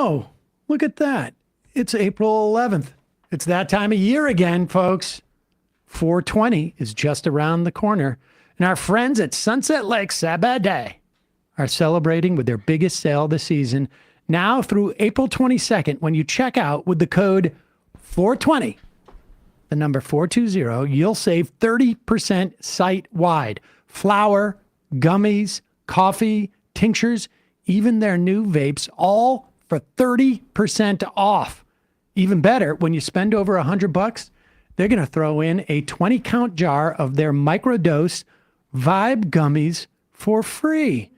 Oh, look at that. It's April 11th. It's that time of year again, folks. 420 is just around the corner. And our friends at Sunset Lake Seder are celebrating with their biggest sale of the season now through April 22nd. When you check out with the code 420, the number 420, you'll save 30% site-wide. Flour, gummies, coffee, tinctures, even their new vapes, all for 30% off. Even better, when you spend over $100, they're going to throw in a 20-count jar of their microdose Vibe gummies for free.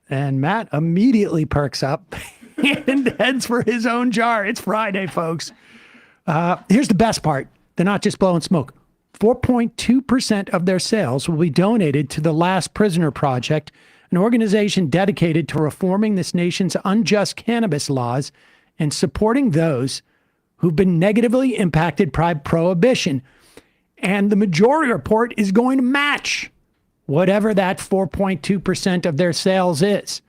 And Matt immediately perks up and heads for his own jar. It's Friday, folks. Here's the best part. They're not just blowing smoke. 4.2% of their sales will be donated to the Last Prisoner Project, an organization dedicated to reforming this nation's unjust cannabis laws and supporting those who've been negatively impacted by prohibition. And the majority report is going to match whatever that 4.2% of their sales is.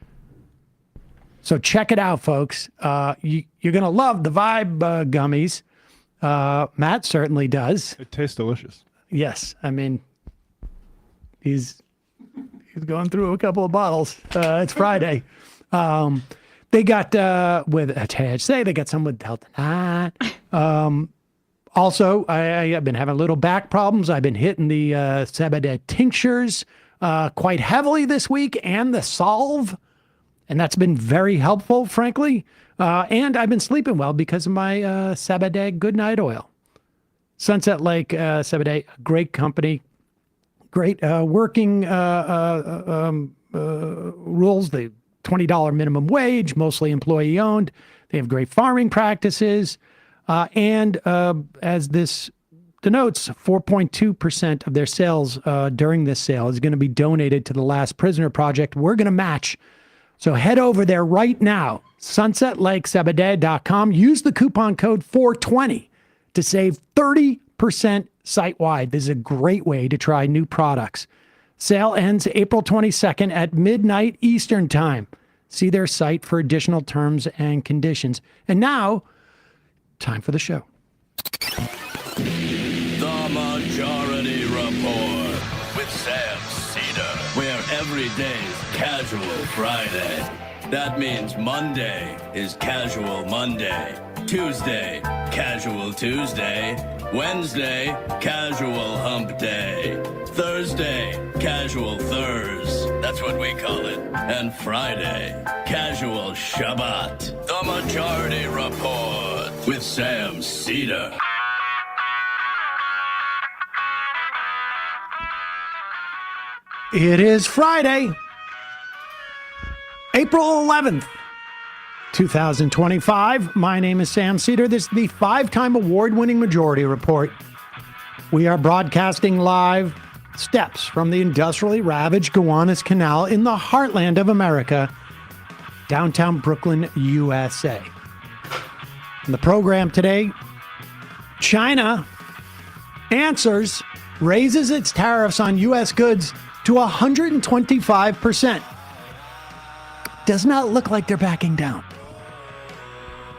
So check it out, folks. You're going to love the Vibe gummies. Matt certainly does. It tastes delicious. Yes. I mean, he's going through a couple of bottles. It's Friday. They got with THC. They got some with Delta 9. Also, I've been having little back problems. I've been hitting the Seder tinctures quite heavily this week and the Solve. And that's been very helpful, frankly. And I've been sleeping well because of my Seder Goodnight Oil. Sunset Lake Seder, great company, great working rules. The $20 minimum wage, mostly employee owned. They have great farming practices. And as this denotes, 4.2% of their sales during this sale is going to be donated to the Last Prisoner Project. We're going to match. So head over there right now, sunsetlakesebede.com. Use the coupon code 420 to save 30% site-wide. This is a great way to try new products. Sale ends April 22nd at midnight Eastern Time. See their site for additional terms and conditions. And now, time for the show. The Majority Report with Sam Seder, where every day's Casual Friday. That means Monday is Casual Monday, Tuesday, Casual Tuesday, Wednesday, Casual Hump Day, Thursday, Casual Thurs, that's what we call it, and Friday, Casual Shabbat. The Majority Report with Sam Seder. It is Friday, April 11th, 2025. My name is Sam Seder. This is the 5-time award-winning Majority Report. We are broadcasting live steps from the industrially ravaged Gowanus Canal in the heartland of America, downtown Brooklyn, USA. In the program today, China answers, raises its tariffs on U.S. goods to 125%. Does not look like they're backing down.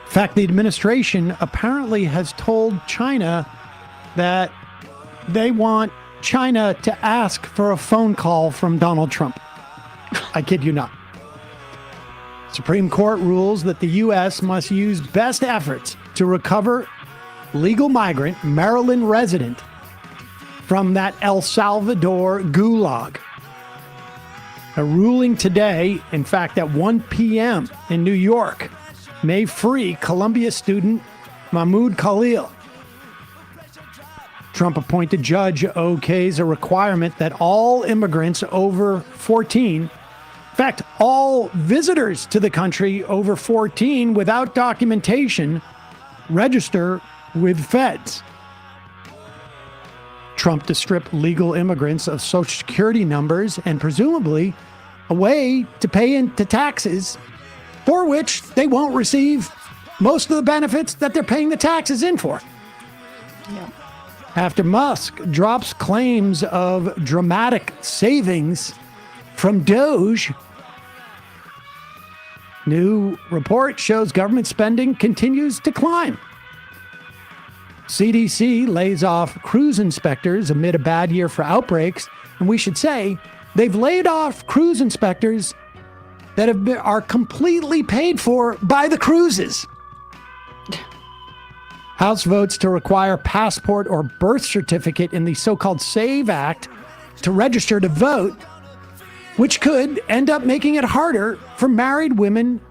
In fact, the administration apparently has told China that they want China to ask for a phone call from Donald Trump. I kid you not. Supreme Court rules that the U.S. must use best efforts to recover legal migrant Maryland resident from that El Salvador gulag. A ruling today, in fact, at 1 p.m. in New York, may free Columbia student Mahmoud Khalil. Trump-appointed judge okays a requirement that all immigrants over 14, in fact, all visitors to the country over 14 without documentation, register with feds. Trump to strip legal immigrants of Social Security numbers and presumably a way to pay into taxes for which they won't receive most of the benefits that they're paying the taxes in for. Yeah. After Musk drops claims of dramatic savings from Doge, New report shows government spending continues to climb. CDC lays off cruise inspectors amid a bad year for outbreaks. And we should say they've laid off cruise inspectors that are completely paid for by the cruises. House votes to require passport or birth certificate in the so-called SAVE Act to register to vote, which could end up making it harder for married women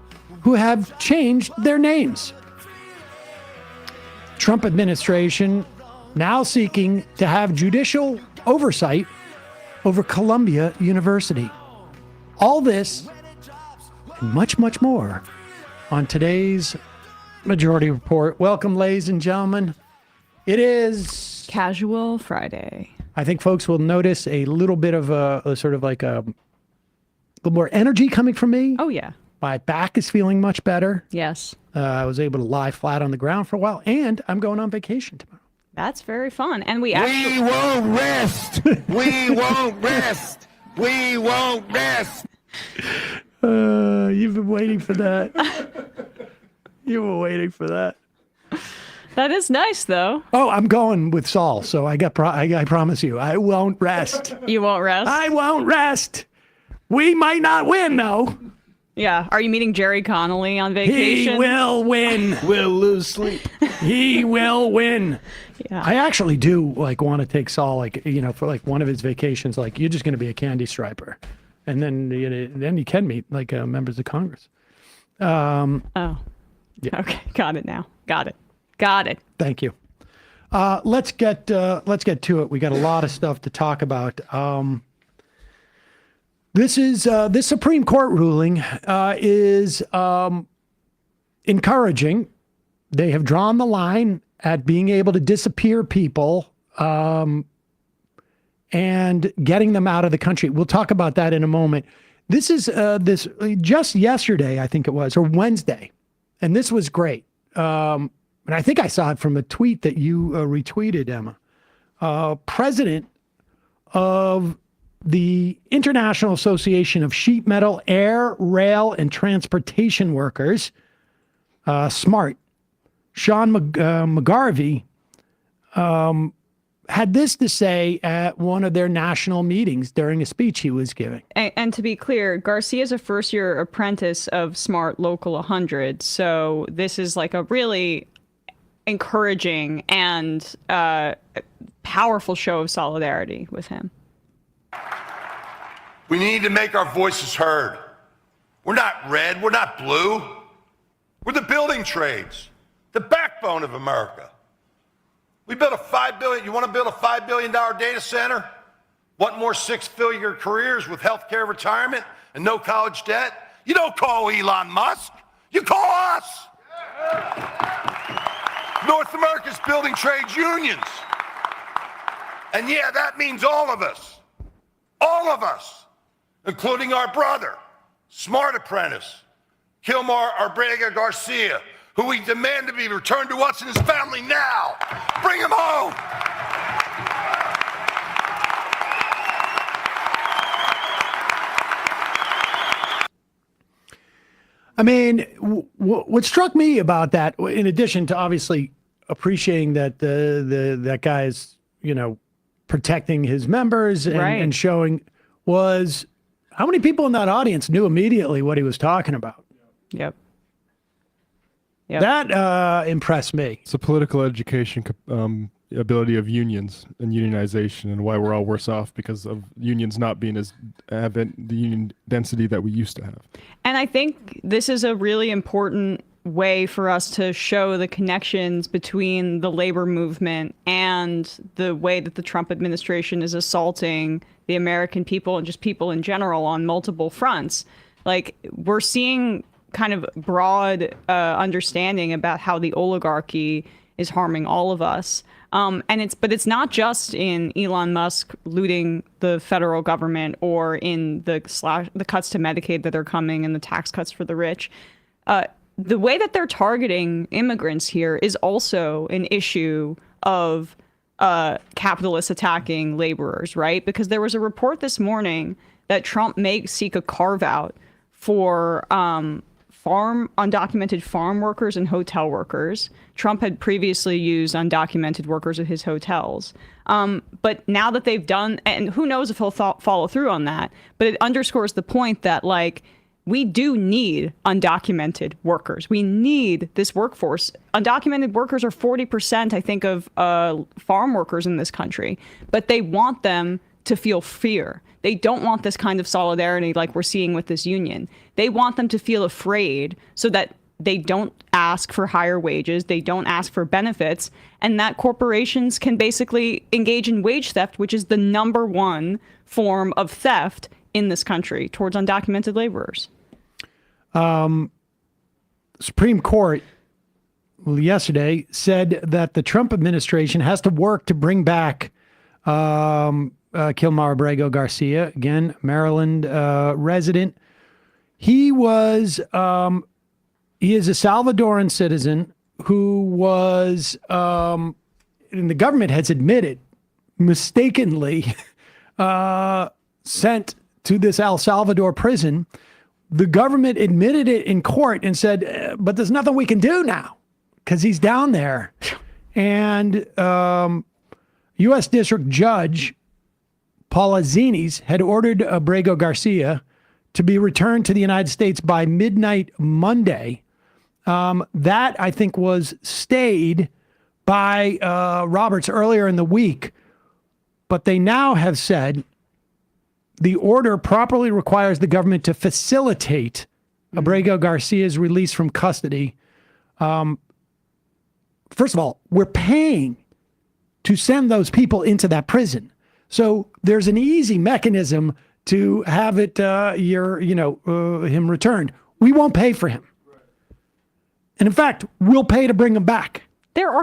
who have changed their names. Trump administration now seeking to have judicial oversight over Columbia University. All this and much, much more on today's Majority Report. Welcome, ladies and gentlemen. It is Casual Friday. I think folks will notice a little bit of a sort of like a little more energy coming from me. Oh, yeah. My back is feeling much better. Yes. I was able to lie flat on the ground for a while, and I'm going on vacation tomorrow. That's very fun. And we won't rest. We won't rest. We won't rest. You've been waiting for that. You were waiting for that. That is nice, though. Oh, I'm going with Saul, so I promise you, I won't rest. You won't rest? I won't rest. We might not win, though. Yeah. Are you meeting Jerry Connolly on vacation? He will win. We'll lose sleep. He will win. Yeah. I actually do want to take Saul, for one of his vacations. You're just going to be a candy striper, and then you can meet members of Congress. Oh. Yeah. Okay. Got it now. Got it. Thank you. Let's get to it. We got a lot of stuff to talk about. This Supreme Court ruling is encouraging. They have drawn the line at being able to disappear people and getting them out of the country. We'll talk about that in a moment. This is this just yesterday, I think it was, or Wednesday, and this was great. And I think I saw it from a tweet that you retweeted, Emma. President of the International Association of Sheet Metal, Air, Rail, and Transportation Workers, SMART, Sean McGarvey, had this to say at one of their national meetings during a speech he was giving. And to be clear, Garcia is a first-year apprentice of SMART Local 100, so this is a really encouraging and powerful show of solidarity with him. We need to make our voices heard. We're not red, we're not blue. We're the building trades, the backbone of America. We built you want to build a $5 billion data center? Want more six-figure careers with healthcare retirement and no college debt? You don't call Elon Musk, you call us. North America's building trades unions. And yeah, that means all of us, including our brother, smart apprentice, Kilmar Arbrega Garcia, who we demand to be returned to us and his family now. Bring him home. I mean, what struck me about that, in addition to obviously appreciating that that guy is, protecting his members and showing, was how many people in that audience knew immediately what he was talking about. Yep. That impressed me. It's a political education ability of unions and unionization, and why we're all worse off because of unions not being as the union density that we used to have. And I think this is a really important way for us to show the connections between the labor movement and the way that the Trump administration is assaulting the American people and just people in general on multiple fronts. We're seeing kind of broad understanding about how the oligarchy is harming all of us. But it's not just in Elon Musk looting the federal government or in the cuts to Medicaid that are coming and the tax cuts for the rich. The way that they're targeting immigrants here is also an issue of capitalists attacking laborers, right? Because there was a report this morning that Trump may seek a carve out for undocumented farm workers and hotel workers. Trump had previously used undocumented workers at his hotels. But now that they've done, and who knows if he'll follow through on that, but it underscores the point that, like, we do need undocumented workers. We need this workforce. Undocumented workers are 40%, I think, of farm workers in this country, but they want them to feel fear. They don't want this kind of solidarity like we're seeing with this union. They want them to feel afraid so that they don't ask for higher wages, they don't ask for benefits, and that corporations can basically engage in wage theft, which is the #1 form of theft in this country towards undocumented laborers. Supreme Court yesterday said that the Trump administration has to work to bring back Kilmar Abrego Garcia, again, Maryland resident. He is a Salvadoran citizen who was, and the government has admitted, mistakenly sent to this El Salvador prison. The government admitted it in court and said, but there's nothing we can do now because he's down there. And U.S. District Judge Paula Zinis had ordered Abrego Garcia to be returned to the United States by midnight Monday. That, I think, was stayed by Roberts earlier in the week. But they now have said the order properly requires the government to facilitate Abrego Garcia's release from custody. First of all, we're paying to send those people into that prison. So there's an easy mechanism to have it, him returned. We won't pay for him. And in fact, we'll pay to bring him back. They're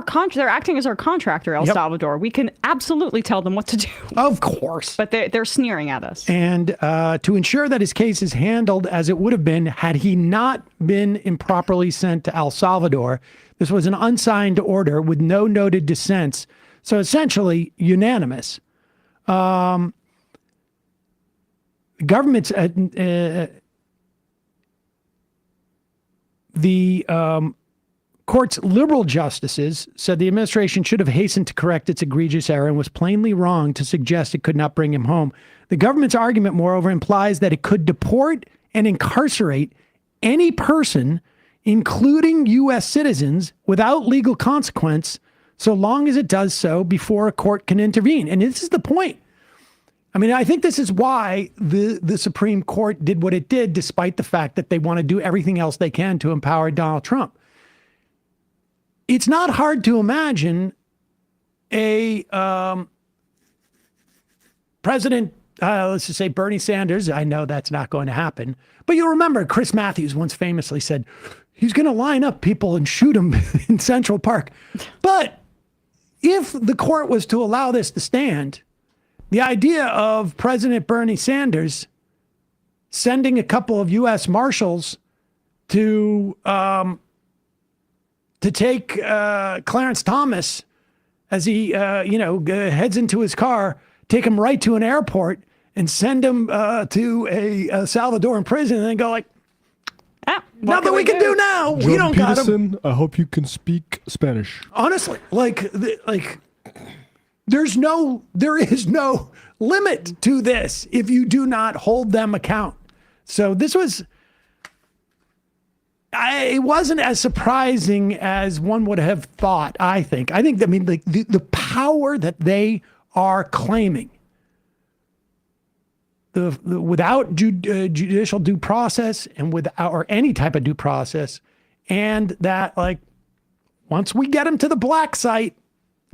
acting as our contractor, El Salvador. We can absolutely tell them what to do. Of course. But they're sneering at us. And to ensure that his case is handled as it would have been had he not been improperly sent to El Salvador, this was an unsigned order with no noted dissents. So essentially unanimous. Government's court's liberal justices said the administration should have hastened to correct its egregious error and was plainly wrong to suggest it could not bring him home. The government's argument, moreover, implies that it could deport and incarcerate any person, including U.S. citizens, without legal consequence, so long as it does so before a court can intervene. And this is the point. I mean, I think this is why the Supreme Court did what it did, despite the fact that they want to do everything else they can to empower Donald Trump. It's not hard to imagine a president, let's just say Bernie Sanders. I know that's not going to happen. But you'll remember Chris Matthews once famously said, he's going to line up people and shoot them in Central Park. But if the court was to allow this to stand, the idea of President Bernie Sanders sending a couple of U.S. Marshals to take Clarence Thomas as he, heads into his car, take him right to an airport and send him to a Salvadoran prison and then go like, nothing we can do now. We don't got him. I hope you can speak Spanish. Honestly, there is no limit to this if you do not hold them account. So this was... it wasn't as surprising as one would have thought, I think. The power that they are claiming, without judicial due process and without or any type of due process, and that, once we get them to the black site,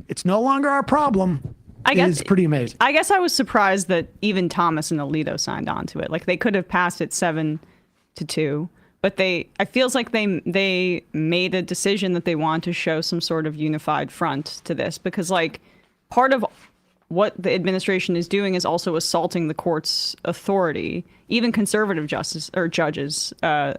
it's no longer our problem, is pretty amazing. I guess I was surprised that even Thomas and Alito signed on to it. They could have passed it 7-2. But I feels like they made a decision that they want to show some sort of unified front to this, because part of what the administration is doing is also assaulting the court's authority, even conservative judges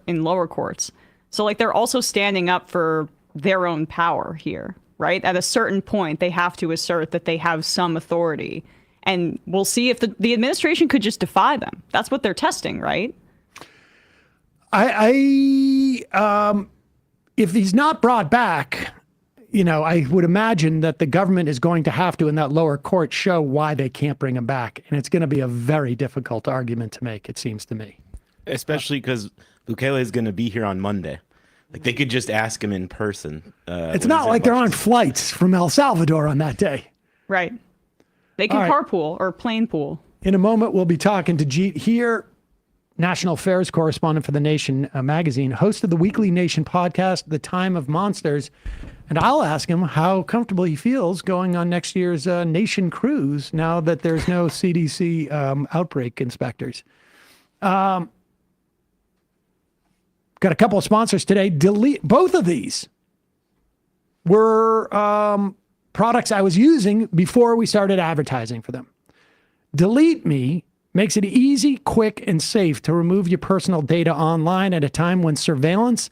in lower courts. So they're also standing up for their own power here, right? At a certain point, they have to assert that they have some authority, and we'll see if the administration could just defy them. That's what they're testing, right? If he's not brought back, I would imagine that the government is going to have to, in that lower court, show why they can't bring him back. And it's going to be a very difficult argument to make, it seems to me. Especially because Bukele is going to be here on Monday. Like, they could just ask him in person. It's not like they're on flights from El Salvador on that day. Right. They can carpool or plane pool. In a moment, we'll be talking to Jeet Heer, national affairs correspondent for The Nation magazine, host of the weekly Nation podcast, The Time of Monsters. And I'll ask him how comfortable he feels going on next year's Nation cruise now that there's no CDC outbreak inspectors. Got a couple of sponsors today. Both of these were products I was using before we started advertising for them. Delete Me makes it easy, quick, and safe to remove your personal data online at a time when surveillance,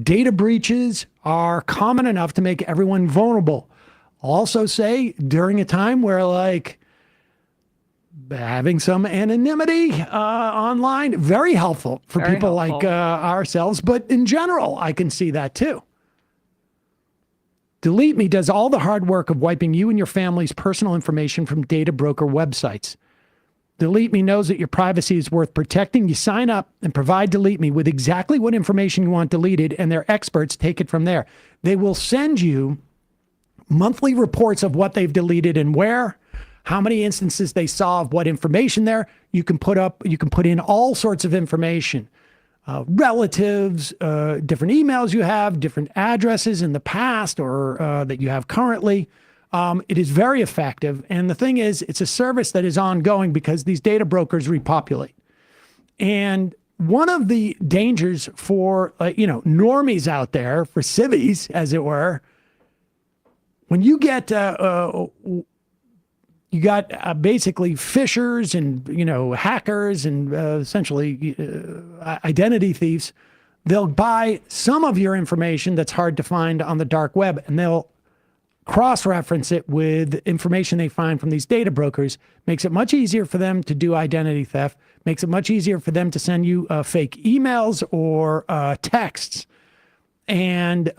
data breaches are common enough to make everyone vulnerable. Also say during a time where having some anonymity online, very helpful for people like ourselves, but in general, I can see that too. Delete Me does all the hard work of wiping you and your family's personal information from data broker websites. Delete Me knows that your privacy is worth protecting. You sign up and provide Delete Me with exactly what information you want deleted, and their experts take it from there. They will send you monthly reports of what they've deleted and where, how many instances they saw of what information there. You can put in all sorts of information, relatives, different emails you have, different addresses in the past or that you have currently. It is very effective. And the thing is, it's a service that is ongoing because these data brokers repopulate. And one of the dangers for, normies out there, for civvies, as it were, when you get, you got basically phishers and, hackers and essentially identity thieves, they'll buy some of your information that's hard to find on the dark web, and they'll cross-reference it with information they find from these data brokers. Makes it much easier for them to do identity theft, makes it much easier for them to send you fake emails or texts and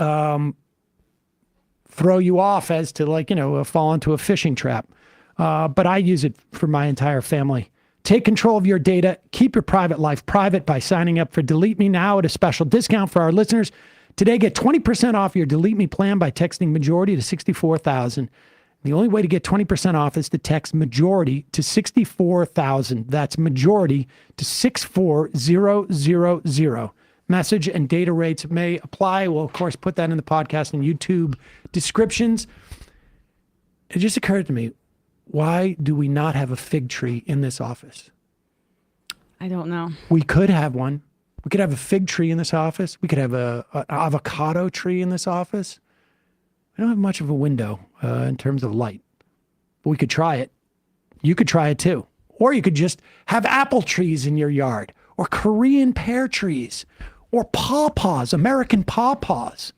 throw you off as to fall into a phishing trap. But I use it for my entire family. Take control of your data. Keep your private life private by signing up for Delete Me now at a special discount for our listeners. Today, get 20% off your Delete Me plan by texting majority to 64,000. The only way to get 20% off is to text majority to 64,000. That's majority to 64000. Message and data rates may apply. We'll, of course, put that in the podcast and YouTube descriptions. It just occurred to me, why do we not have a fig tree in this office? I don't know. We could have one. We could have a fig tree in this office. We could have an avocado tree in this office. We don't have much of a window in terms of light, but we could try it. You could try it too. Or you could just have apple trees in your yard, or Korean pear trees, or pawpaws, American pawpaws.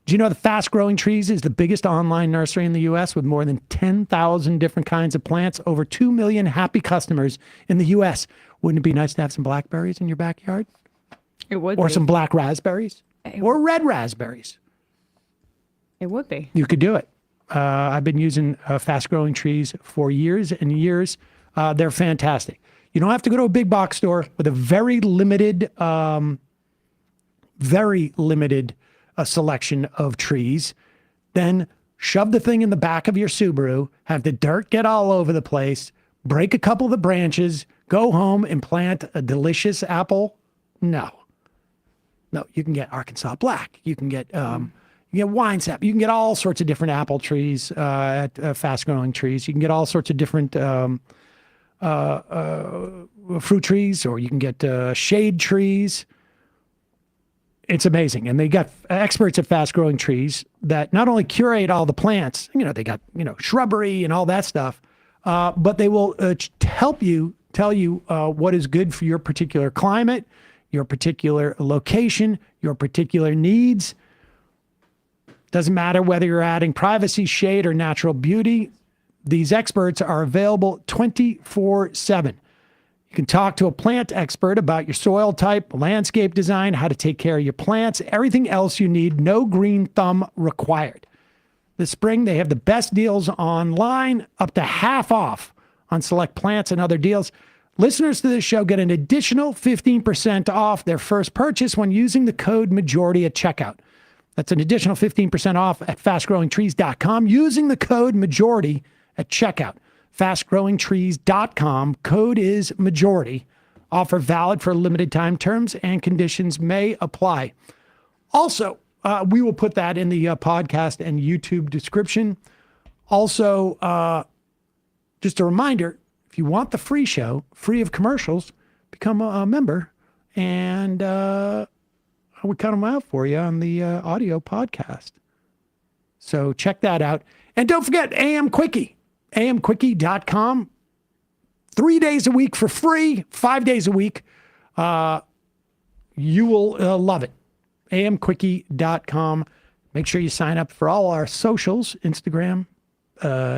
Do you know the Fast Growing Trees is the biggest online nursery in the U.S. with more than 10,000 different kinds of plants, over 2 million happy customers in the U.S. Wouldn't it be nice to have some blackberries in your backyard? It would Or be. some black raspberries? Or red raspberries? It would be. You could do it. I've been using Fast Growing Trees for years and years. They're fantastic. You don't have to go to a big box store with a very limited a selection of trees. Then shove the thing in the back of your Subaru, have the dirt get all over the place, break a couple of the branches, go home and plant a delicious apple. No, you can get Arkansas Black. You can get wine sap. You can get all sorts of different apple trees at Fast Growing Trees. You can get all sorts of different fruit trees, or you can get shade trees. It's amazing. And they got experts at Fast Growing Trees that not only curate all the plants, they got, shrubbery and all that stuff, but they will tell you what is good for your particular climate, your particular location, your particular needs. Doesn't matter whether you're adding privacy, shade, or natural beauty. These experts are available 24/7. You can talk to a plant expert about your soil type, landscape design, how to take care of your plants, everything else you need. No green thumb required. This spring, they have the best deals online, up to half off on select plants and other deals. Listeners to this show get an additional 15% off their first purchase when using the code majority at checkout. That's an additional 15% off at fastgrowingtrees.com using the code majority at checkout. Fastgrowingtrees.com. Code is majority. Offer valid for limited time. Terms and conditions may apply. Also, we will put that in the podcast and YouTube description. Also, just a reminder, if you want the free show, free of commercials, become a member, and I would cut them out for you on the audio podcast. So check that out. And don't forget AM Quickie, amquickie.com. 3 days a week for free, 5 days a week. You will love it. amquickie.com. Make sure you sign up for all our socials, Instagram,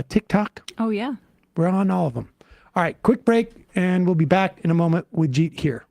TikTok. Oh, yeah. We're on all of them. All right, quick break, and we'll be back in a moment with Jeet Heer.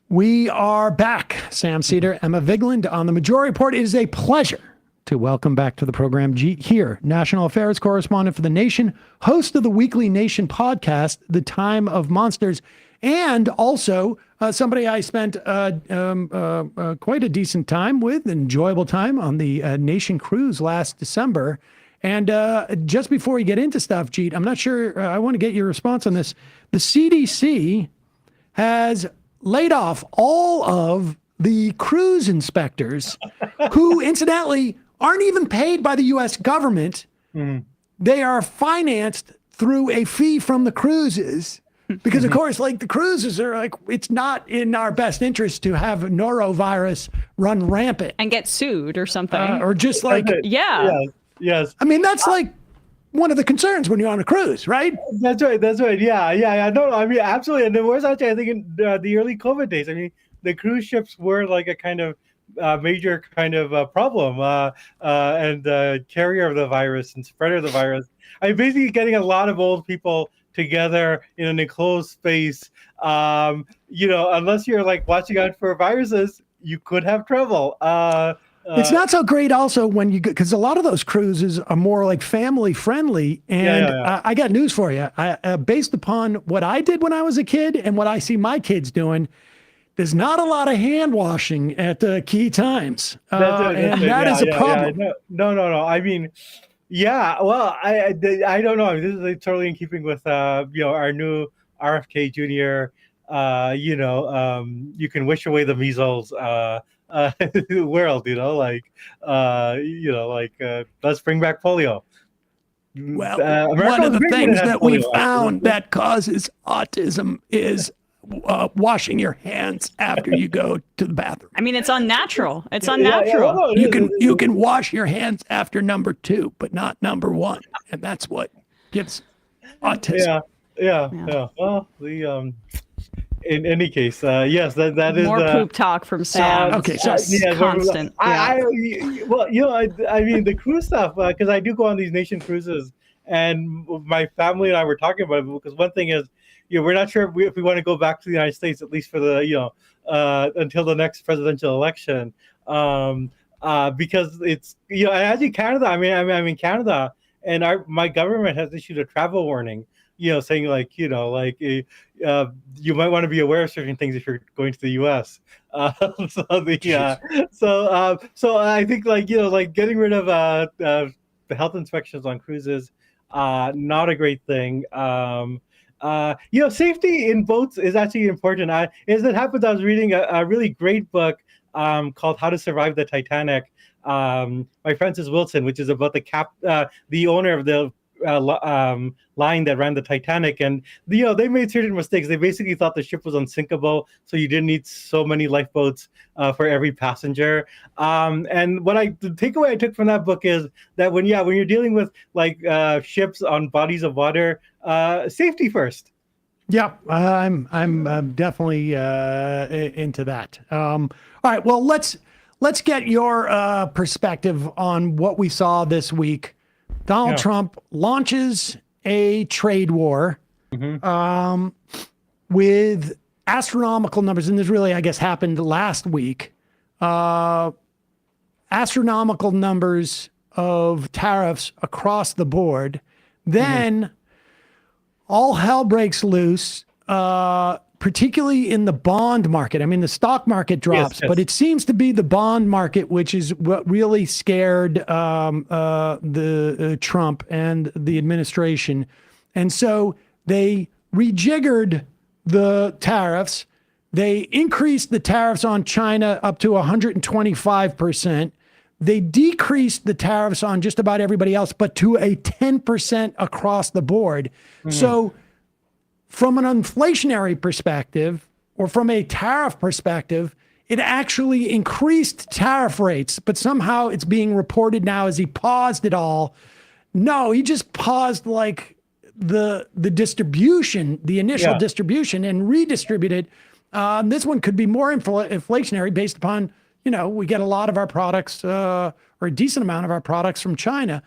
We are back. Sam Seder, Emma Vigeland on the Majority Report. It is a pleasure to welcome back to the program Jeet Heer, national affairs correspondent for The Nation, host of the weekly Nation podcast, The Time of Monsters, and also somebody I spent quite a decent time with, an enjoyable time on the Nation cruise last December. And just before we get into stuff, Jeet, I'm not sure, I want to get your response on this. The CDC has laid off all of the cruise inspectors who, incidentally, aren't even paid by the U.S. government. Mm-hmm. They are financed through a fee from the cruises because, of course, like the cruises are like, it's not in our best interest to have norovirus run rampant. And get sued or something. Or just like, yeah. Yes. I mean, that's like one of the concerns when you're on a cruise, right? That's right. Yeah. No, I mean, absolutely. And there was actually, I think, in the early COVID days, I mean, the cruise ships were like a kind of major kind of problem and carrier of the virus and spreader of the virus. I mean, basically getting a lot of old people together in an enclosed space, unless you're like watching out for viruses, you could have trouble. It's not so great also when you, because a lot of those cruises are more like family friendly. And I got news for you. Based upon what I did when I was a kid and what I see my kids doing, there's not a lot of hand washing at key times. That is a problem. No. I mean, yeah, well, I don't know. This is like totally in keeping with our new RFK Jr. You can wish away the measles world. Let's bring back polio. Well, one of the things that we found that causes autism is washing your hands after you go to the bathroom. I mean, it's unnatural. It's unnatural. You can wash your hands after number 2, but not number 1, and that's what gives autism. Yeah. Well, in any case, yes, that is more poop talk from Sam. Okay, so constant. I mean, the cruise stuff, because I do go on these nation cruises, and my family and I were talking about it, because one thing is, we're not sure if we want to go back to the United States, at least for the until the next presidential election, because it's and actually Canada. I'm in Canada, and my government has issued a travel warning. Saying you might want to be aware of certain things if you're going to the U.S. So I think getting rid of the health inspections on cruises, not a great thing. Safety in boats is actually important. As it happens, I was reading a really great book called How to Survive the Titanic by Francis Wilson, which is about the owner of the line that ran the Titanic, and they made certain mistakes. They basically thought the ship was unsinkable, so you didn't need so many lifeboats for every passenger. And the takeaway I took from that book is that when you're dealing with ships on bodies of water, safety first. Yeah, I'm definitely into that. All right, well let's get your perspective on what we saw this week. Donald Trump launches a trade war with astronomical numbers, and this really, I guess, happened last week. Astronomical numbers of tariffs across the board. Then all hell breaks loose, particularly in the bond market. I mean, the stock market drops, but it seems to be the bond market which is what really scared the Trump and the administration. And so they rejiggered the tariffs. They increased the tariffs on China up to 125%. They decreased the tariffs on just about everybody else, but to a 10% across the board. So from an inflationary perspective or from a tariff perspective, it actually increased tariff rates, but somehow it's being reported now as he paused it all. No, he just paused the distribution, the initial distribution, and redistributed. This one could be more inflationary based upon, we get a lot of our products or a decent amount of our products from China.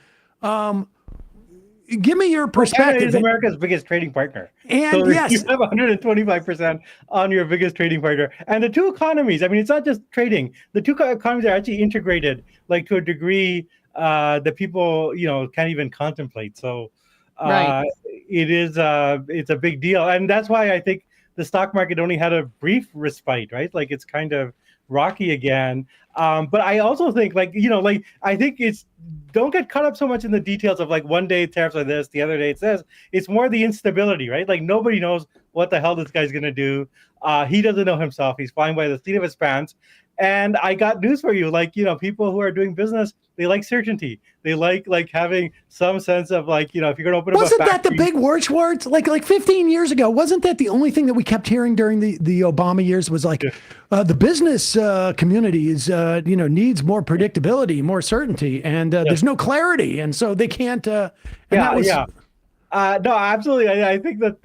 Give me your perspective. China is America's biggest trading partner. And so yes, you have 125% on your biggest trading partner. And the two economies, I mean, it's not just trading. The two economies are actually integrated, to a degree that people, can't even contemplate. So it's a big deal. And that's why I think the stock market only had a brief respite, right? It's kind of rocky again. But I also think I think don't get caught up so much in the details of one day tariffs are this, the other day it says. It's more the instability, right? Nobody knows what the hell this guy's going to do. He doesn't know himself. He's flying by the seat of his pants. And I got news for you. People who are doing business, they like certainty. They like having some sense of if you're going to open up a factory. Wasn't that the big words? Like 15 years ago, wasn't that the only thing that we kept hearing during the Obama years was the business community is needs more predictability, more certainty, and there's no clarity, and so they can't. No, absolutely. I think that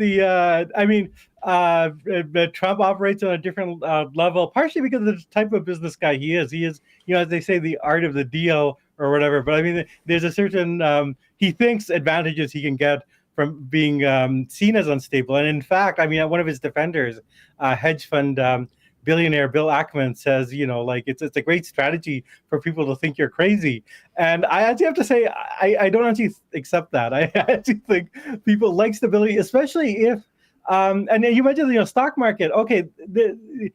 Trump operates on a different level, partially because of the type of business guy he is. He is, as they say, the art of the deal or whatever. But I mean, there's a certain he thinks advantages he can get from being seen as unstable. And in fact, one of his defenders, hedge fund billionaire Bill Ackman says, like it's a great strategy for people to think you're crazy. And I actually have to say, I don't actually accept that. I actually think people like stability, especially if, and you mentioned, stock market. Okay, the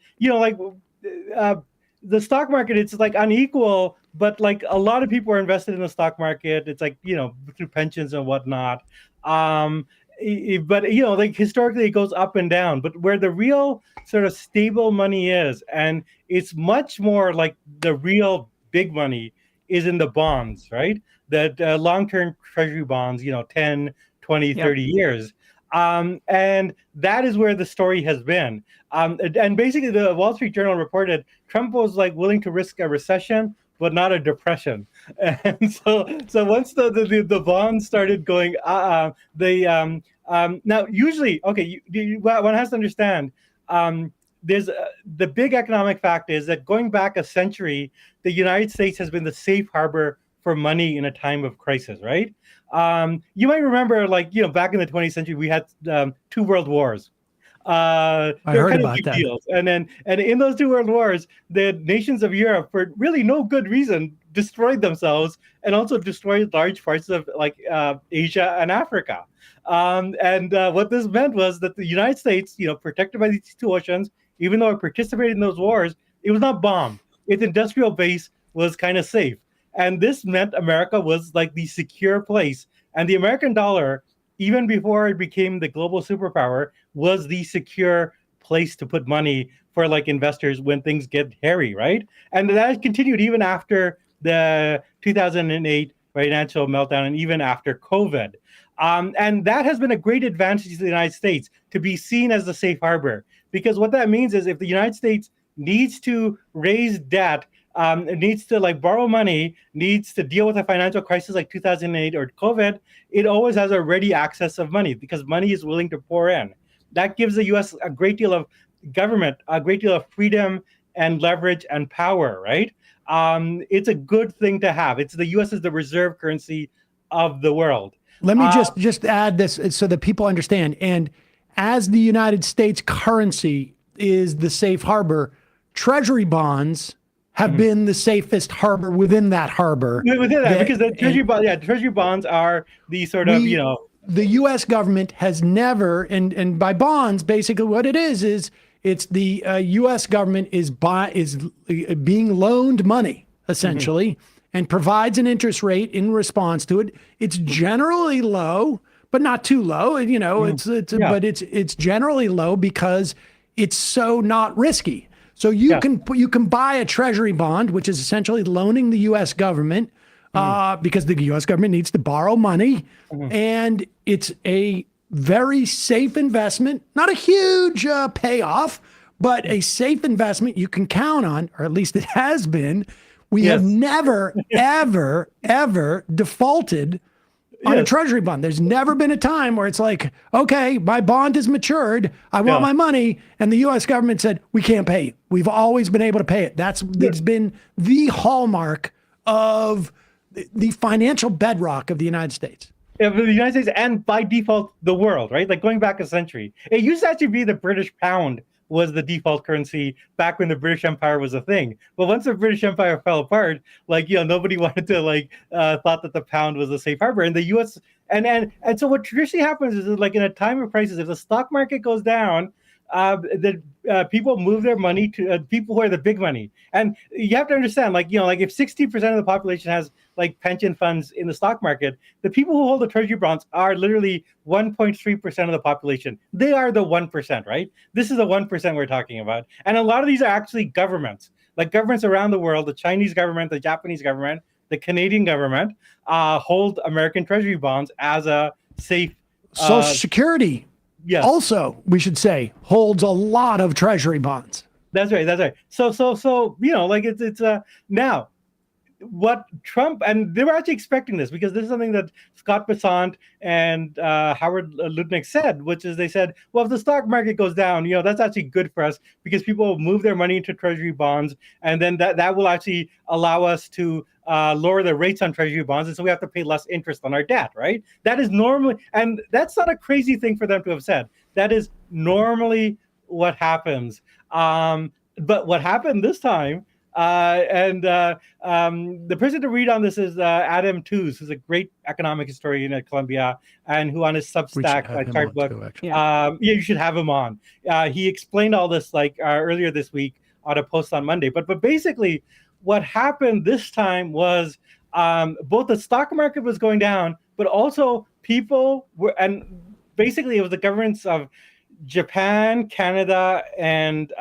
stock market, it's like unequal, but like a lot of people are invested in the stock market. It's like, through pensions and whatnot. But like historically it goes up and down, but where the real sort of stable money is, and it's much more like the real big money is in the bonds, right? That long-term treasury bonds, 10, 20, 30 years. And that is where the story has been. And basically the Wall Street Journal reported Trump was like willing to risk a recession, but not a depression. And so once the bonds started going, now usually, okay, one has to understand, there's the big economic fact is that going back a century, the United States has been the safe harbor for money in a time of crisis, right? You might remember, like, back in the 20th century, we had 2 world wars. I heard about that. Deals. And in those 2 world wars, the nations of Europe, for really no good reason, destroyed themselves and also destroyed large parts of like Asia and Africa. And what this meant was that the United States, protected by these 2 oceans, even though it participated in those wars, it was not bombed. Its industrial base was kind of safe. And this meant America was like the secure place. And the American dollar, even before it became the global superpower, was the secure place to put money for like investors when things get hairy, right? And that continued even after the 2008 financial meltdown and even after COVID. And that has been a great advantage to the United States, to be seen as the safe harbor. Because what that means is if the United States needs to raise debt, needs to like borrow money, needs to deal with a financial crisis like 2008 or COVID, it always has a ready access of money because money is willing to pour in. That gives the U.S. a great deal of government, a great deal of freedom and leverage and power, right? It's a good thing to have. The U.S. is the reserve currency of the world. Let me just add this so that people understand. And as the United States currency is the safe harbor, treasury bonds have been the safest harbor within that harbor. Within that, because the treasury bonds are the sort of, The U.S. government has never, and by bonds, basically what it is it's the U.S. government is being loaned money, essentially, and provides an interest rate in response to it. It's generally low, but not too low. But it's generally low because it's so not risky. So you can buy a treasury bond, which is essentially loaning the U.S. government because the U.S. government needs to borrow money, and it's a very safe investment, not a huge payoff, but a safe investment you can count on, or at least it has been. We have never, ever defaulted on a treasury bond. There's never been a time where it's like, okay, my bond is matured, I want my money, and the U.S. government said, we can't pay you. We've always been able to pay it. It's been the hallmark of the financial bedrock of the United States. The United States and by default, the world, right? Like going back a century. It used to actually be the British pound was the default currency back when the British Empire was a thing. But once the British Empire fell apart, nobody wanted to thought that the pound was a safe harbor. And the U.S. and so what traditionally happens is like in a time of crisis, if the stock market goes down, people move their money to people who are the big money. And you have to understand, if 60% of the population has pension funds in the stock market, the people who hold the treasury bonds are literally 1.3% of the population. They are the 1%, right? This is the 1% we're talking about. And a lot of these are actually governments, like governments around the world, the Chinese government, the Japanese government, the Canadian government, hold American treasury bonds as a safe Social Security. Yes. Also, we should say, holds a lot of treasury bonds. That's right. So it's now what Trump, and they were actually expecting this because this is something that Scott Bessant and Howard Lutnick said, which is they said, well, if the stock market goes down, that's actually good for us because people will move their money into treasury bonds, and then that will actually allow us to lower the rates on treasury bonds, and so we have to pay less interest on our debt, right? That is normally, and that's not a crazy thing for them to have said. That is normally what happens. But what happened this time, the person to read on this is Adam Tooze, who's a great economic historian at Columbia, and who on his We should Substack have him chart on book, too, actually. Yeah. yeah, you should have him on. He explained all this earlier this week on a post on Monday. But basically, what happened this time was both the stock market was going down, but also people were, and basically it was the governments of Japan, Canada, and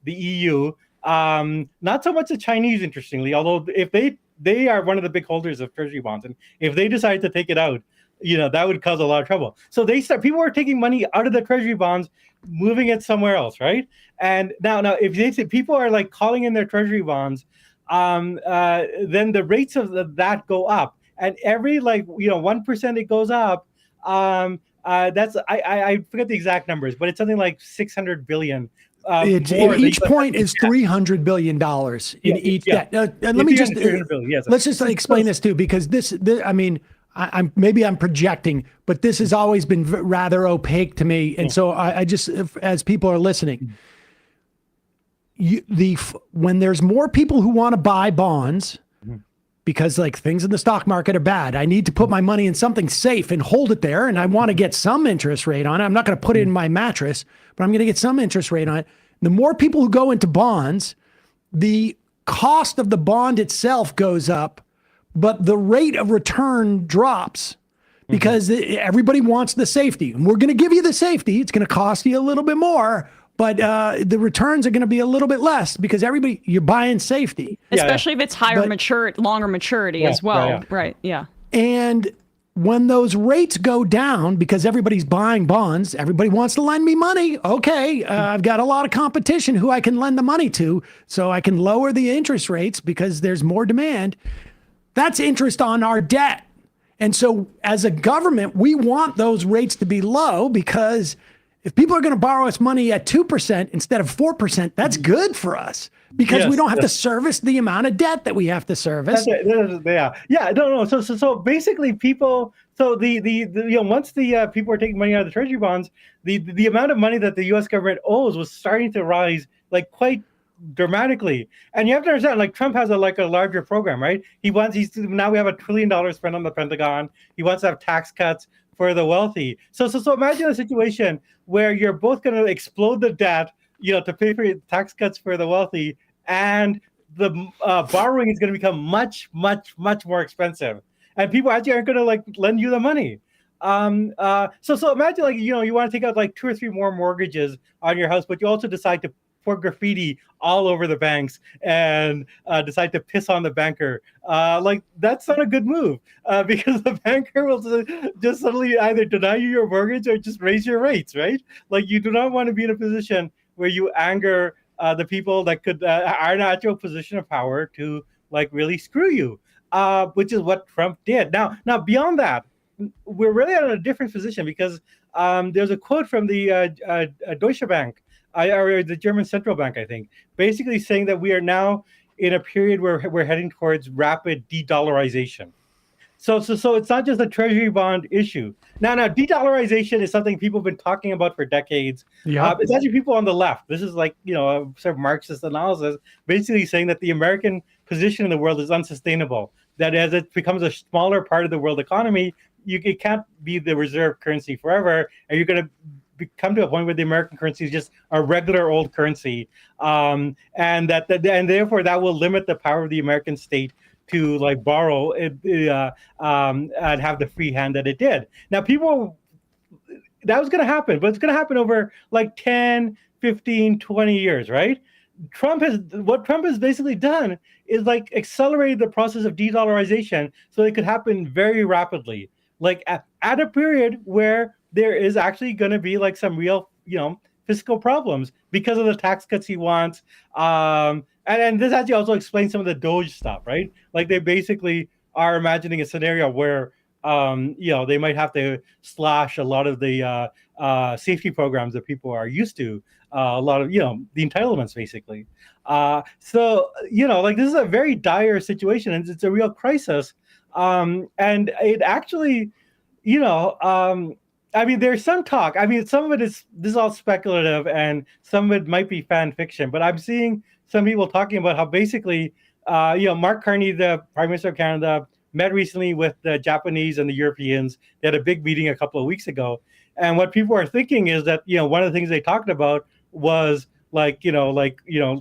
the EU. Not so much the Chinese, interestingly, although if they are one of the big holders of treasury bonds, and if they decide to take it out, that would cause a lot of trouble. So people were taking money out of the treasury bonds, moving it somewhere else, right? And now if they say people are like calling in their treasury bonds, then the rates of that go up, and every 1% it goes up. That's I forget the exact numbers, but it's something like 600 billion. Each point is $300 billion in each debt. Let me just let's just explain this too, because this I mean, I'm projecting, but this has always been rather opaque to me, and so I just, as people are listening, when there's more people who want to buy bonds, because things in the stock market are bad, I need to put my money in something safe and hold it there, and I want to get some interest rate on it. I'm not going to put it in my mattress, but I'm going to get some interest rate on it. The more people who go into bonds, the cost of the bond itself goes up, but the rate of return drops because everybody wants the safety. And we're going to give you the safety. It's going to cost you a little bit more, but the returns are going to be a little bit less because you're buying safety. Especially if it's longer maturity as well. Right. Yeah. And when those rates go down, because everybody's buying bonds, everybody wants to lend me money. Okay, I've got a lot of competition who I can lend the money to, so I can lower the interest rates because there's more demand. That's interest on our debt. And so as a government, we want those rates to be low, because if people are going to borrow us money at 2% instead of 4%, that's good for us, because we don't have to service the amount of debt that we have to service. No. So basically, people. So once the people are taking money out of the treasury bonds, the amount of money that the U.S. government owes was starting to rise quite dramatically. And you have to understand, Trump has a larger program, right? Now we have $1 trillion spent on the Pentagon. He wants to have tax cuts for the wealthy. So imagine a situation where you're both going to explode the debt, to pay for tax cuts for the wealthy, and the borrowing is going to become much, much, much more expensive, and people actually aren't going to lend you the money. So imagine you want to take out 2 or 3 more mortgages on your house, but you also decide to pour graffiti all over the banks and decide to piss on the banker. That's not a good move, because the banker will just suddenly either deny you your mortgage or just raise your rates, right? You do not want to be in a position where you anger the people that could are in an actual position of power to really screw you, which is what Trump did. Now beyond that, we're really in a different position, because there's a quote from the Deutsche Bank, or the German central bank, I think, basically saying that we are now in a period where we're heading towards rapid de-dollarization. So it's not just a treasury bond issue. Now de-dollarization is something people have been talking about for decades. It's actually people on the left. This is a sort of Marxist analysis, basically saying that the American position in the world is unsustainable. That as it becomes a smaller part of the world economy, it can't be the reserve currency forever, and you're going to come to a point where the American currency is just a regular old currency, and therefore that will limit the power of the American state to borrow and have the free hand that it did. Now that was going to happen, but it's going to happen over 10, 15, 20 years, right? What Trump has basically done is accelerated the process of de-dollarization so it could happen very rapidly, at a period where there is actually going to be some real, fiscal problems because of the tax cuts he wants. And this actually also explains some of the Doge stuff, right? They basically are imagining a scenario where, they might have to slash a lot of the safety programs that people are used to, a lot of, the entitlements, basically. So this is a very dire situation, and it's a real crisis. And it actually, I mean, there's some talk. I mean, some of it is this is all speculative, and some of it might be fan fiction. But I'm seeing some people talking about how basically, Mark Carney, the Prime Minister of Canada, met recently with the Japanese and the Europeans. They had a big meeting a couple of weeks ago, and what people are thinking is that one of the things they talked about was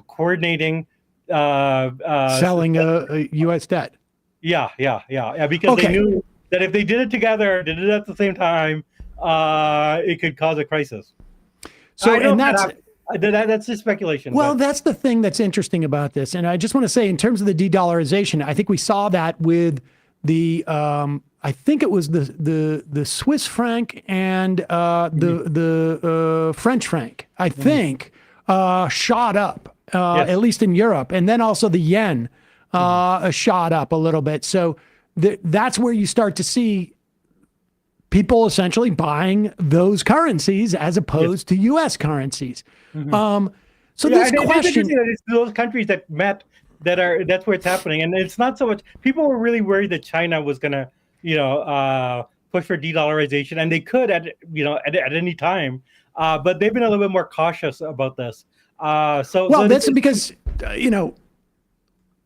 coordinating Selling a U.S. debt. Yeah, because Okay. they knew that if they did it together, did it at the same time, it could cause a crisis. So, I know and that's that's just speculation. well, but- that's the thing that's interesting about this. And I just want to say, in terms of the de-dollarization, I think we saw that with the I think it was the Swiss franc and the French franc. I think shot up, Yes. at least in Europe, and then also the yen shot up a little bit. So that's where you start to see people essentially buying those currencies as opposed to U.S. currencies. So Yeah, this I think question, that it's those countries that met that's where it's happening, and it's not so much. People were really worried that China was going to, push for de-dollarization, and they could at any time, but they've been a little bit more cautious about this. well, that's because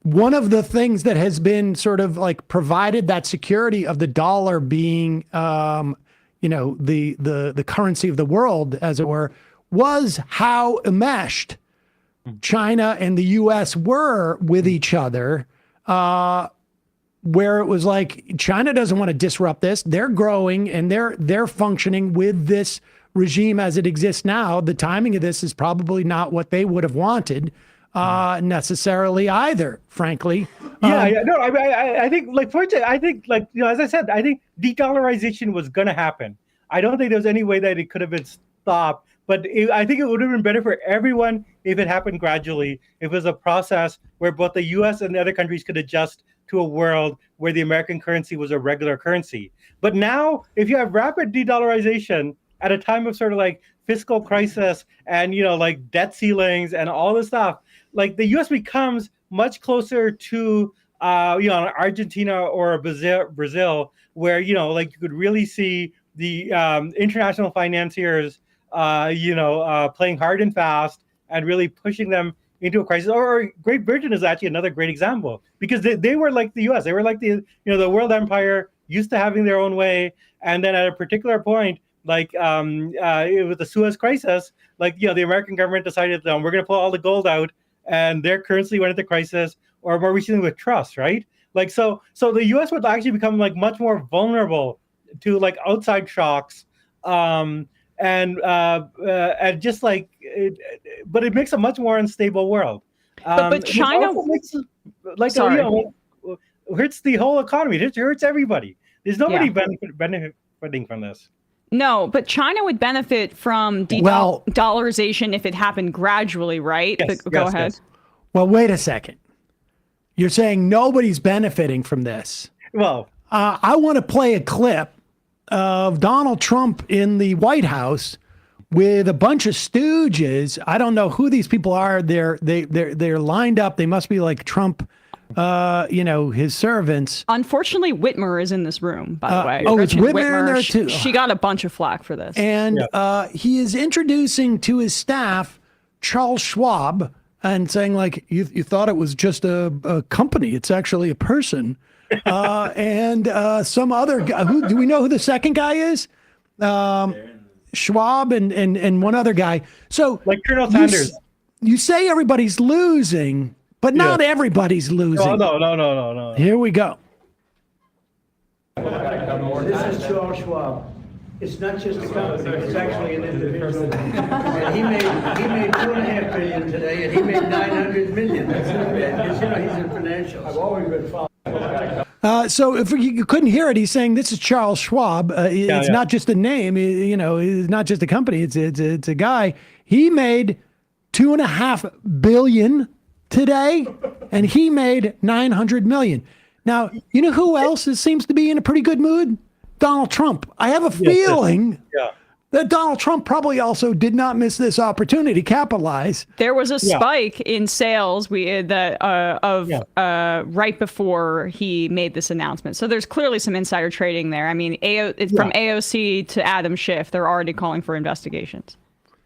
one of the things that has been sort of like provided that security of the dollar being, the currency of the world, as it were, was how enmeshed China and the U.S. were with each other, where it was like China doesn't want to disrupt this. They're growing and they're functioning with this regime as it exists now. The timing of this is probably not what they would have wanted necessarily either, frankly. No, I think as I said, I think de-dollarization was going to happen. I don't think there's any way that it could have been stopped. But I think it would have been better for everyone if it happened gradually. If it was a process where both the U.S. and the other countries could adjust to a world where the American currency was a regular currency. But now, if you have rapid de-dollarization at a time of sort of like fiscal crisis and like debt ceilings and all this stuff, like the U.S. becomes much closer to Argentina or Brazil, where like you could really see the international financiers playing hard and fast and really pushing them into a crisis. Or Great Britain is actually another great example, because they were like the U.S. They were like the world empire, used to having their own way, and then at a particular point, like it was the Suez crisis, like the American government decided we're going to pull all the gold out, and their currency went into crisis. Or more recently with trust, right? Like so the U.S. would actually become like much more vulnerable to like outside shocks. And just like, but it makes a much more unstable world. But China, makes, hurts the whole economy. It hurts everybody. There's nobody benefiting from this. No, but China would benefit from de-dollarization if it happened gradually, right? Yes, Go ahead. Yes. Well, wait a second. You're saying nobody's benefiting from this. Well, I want to play a clip of Donald Trump in the White House with a bunch of stooges. I don't know who these people are. They're lined up. They must be like Trump, his servants. Unfortunately, Whitmer is in this room, by the way. Oh, it's Gretchen Whitmer in there too. She got a bunch of flack for this. And he is introducing to his staff Charles Schwab and saying, like, you thought it was just a company. It's actually a person. And some other guy. Who do we know who the second guy is? Schwab and one other guy. So like Colonel Sanders. You say everybody's losing, but not everybody's losing. No. Here we go. This is Charles Schwab. It's not just a company, it's actually an individual. And he made $2.5 billion today, and he made $900 million. Because, he's in financials. I've always been following. So if you couldn't hear it, he's saying this is Charles Schwab. It's not just a name, it's not just a company. It's a guy. He made $2.5 billion today, and he made $900 million. Now, you know who else seems to be in a pretty good mood? Donald Trump. I have a feeling that Donald Trump probably also did not miss this opportunity to capitalize. There was a spike in sales right before he made this announcement. So there's clearly some insider trading there. I mean, from AOC to Adam Schiff, they're already calling for investigations.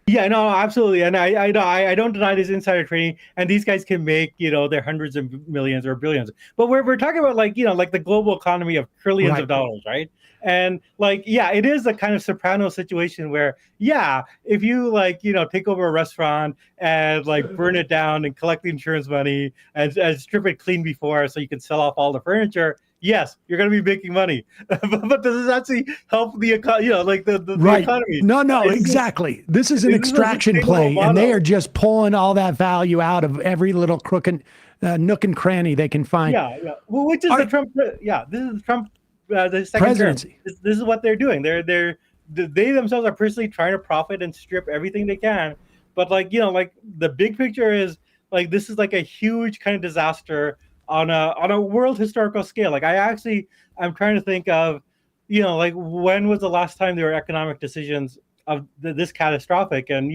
Yeah, no, absolutely, and I don't deny this insider trading, and these guys can make their hundreds of millions or billions, but we're talking about like the global economy of trillions of dollars, right? And it is a kind of Soprano situation where if you take over a restaurant and burn it down and collect the insurance money and strip it clean before so you can sell off all the furniture. Yes, you're going to be making money, but does this actually help the economy? The economy? No, exactly. This is an extraction play, and they are just pulling all that value out of every little crooked nook and cranny they can find. Yeah. Well, which is the Trump? Yeah, this is Trump. The second presidency. This is what they're doing. They themselves are personally trying to profit and strip everything they can. But the big picture is this is a huge kind of disaster on a world historical scale. I'm trying to think of, when was the last time there were economic decisions of this catastrophic? And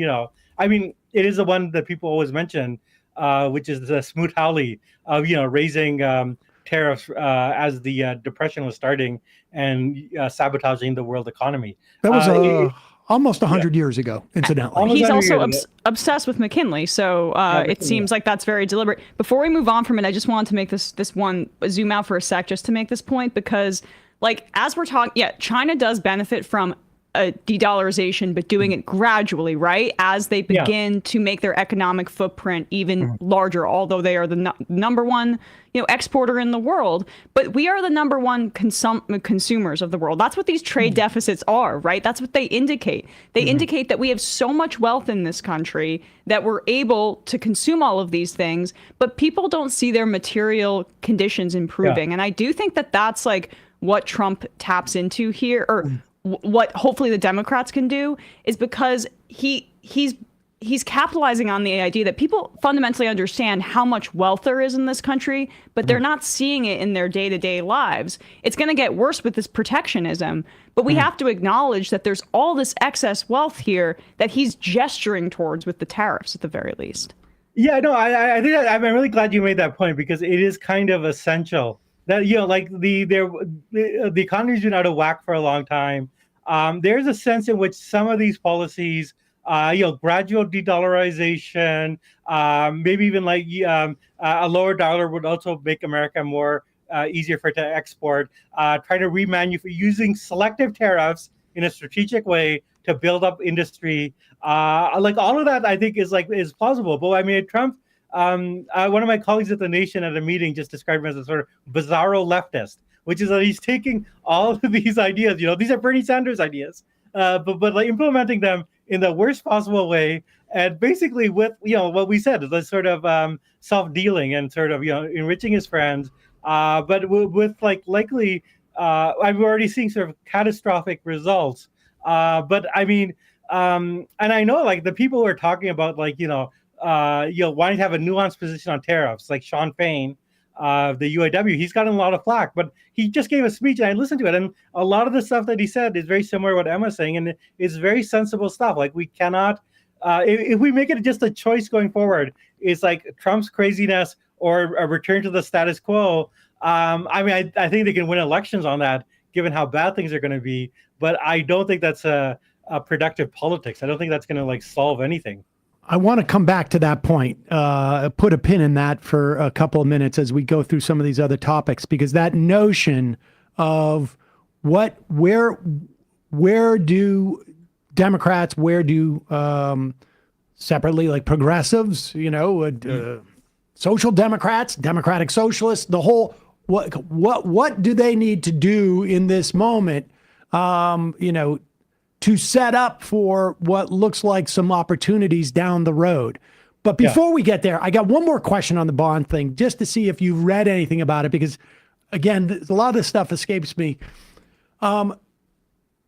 I mean, it is the one that people always mention, which is the Smoot-Hawley of raising tariffs as the Depression was starting and sabotaging the world economy. That was almost 100 years ago, incidentally. He's also obsessed with McKinley, so it seems like that's very deliberate. Before we move on from it, I just wanted to make this one zoom out for a sec just to make this point, because as we're talking, China does benefit from a de-dollarization, but doing it gradually, right? As they begin to make their economic footprint even larger, although they are the number one, exporter in the world, but we are the number one consumers of the world. That's what these trade deficits are, right? That's what they indicate. They indicate that we have so much wealth in this country that we're able to consume all of these things, but people don't see their material conditions improving. And I do think that that's what Trump taps into here, or what hopefully the Democrats can do, is because he's capitalizing on the idea that people fundamentally understand how much wealth there is in this country, but they're not seeing it in their day-to-day lives. It's going to get worse with this protectionism, but we have to acknowledge that there's all this excess wealth here that he's gesturing towards with the tariffs at the very least. Yeah, no, I think I'm really glad you made that point, because it is kind of essential that the economy's been out of whack for a long time. There's a sense in which some of these policies, gradual de-dollarization, maybe even a lower dollar would also make America more easier for it to export. Trying to remanufacture using selective tariffs in a strategic way to build up industry. All of that, I think, is plausible. But I mean, Trump. One of my colleagues at The Nation at a meeting just described him as a sort of bizarro leftist, which is that he's taking all of these ideas, these are Bernie Sanders ideas, but implementing them in the worst possible way, and basically with what we said, the sort of self-dealing and sort of enriching his friends, but with likely I'm already seeing sort of catastrophic results. But I mean, and I know the people who are talking about wanting to have a nuanced position on tariffs, like Sean Payne, the UAW, he's gotten a lot of flack, but he just gave a speech and I listened to it, and a lot of the stuff that he said is very similar to what Emma's saying, and it's very sensible stuff. We cannot, if we make it just a choice going forward, it's Trump's craziness or a return to the status quo. I mean, I think they can win elections on that, given how bad things are going to be, but I don't think that's a productive politics. I don't think that's going to solve anything. I want to come back to that point, put a pin in that for a couple of minutes as we go through some of these other topics, because that notion of where do Democrats, where do separately progressives, social democrats, democratic socialists, the whole, what do they need to do in this moment, to set up for what looks like some opportunities down the road. But before we get there, I got one more question on the bond thing, just to see if you've read anything about it, because again, a lot of this stuff escapes me.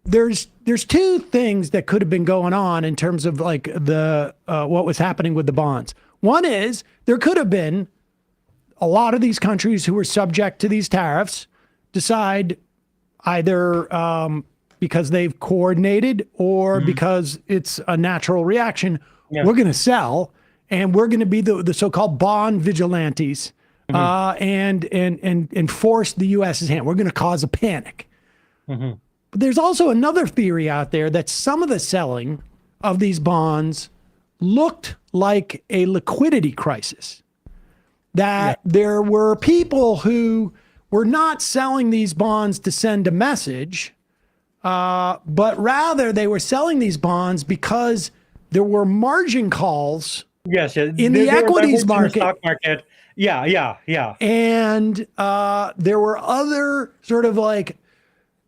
There's two things that could have been going on in terms of the what was happening with the bonds. One is there could have been a lot of these countries who were subject to these tariffs decide either because they've coordinated or because it's a natural reaction, we're going to sell, and we're going to be the so-called bond vigilantes and force the U.S.'s hand. We're going to cause a panic. But there's also another theory out there that some of the selling of these bonds looked like a liquidity crisis. That there were people who were not selling these bonds to send a message, but rather they were selling these bonds because there were margin calls in the equities market. Stock market. Yeah. And there were other sort of like,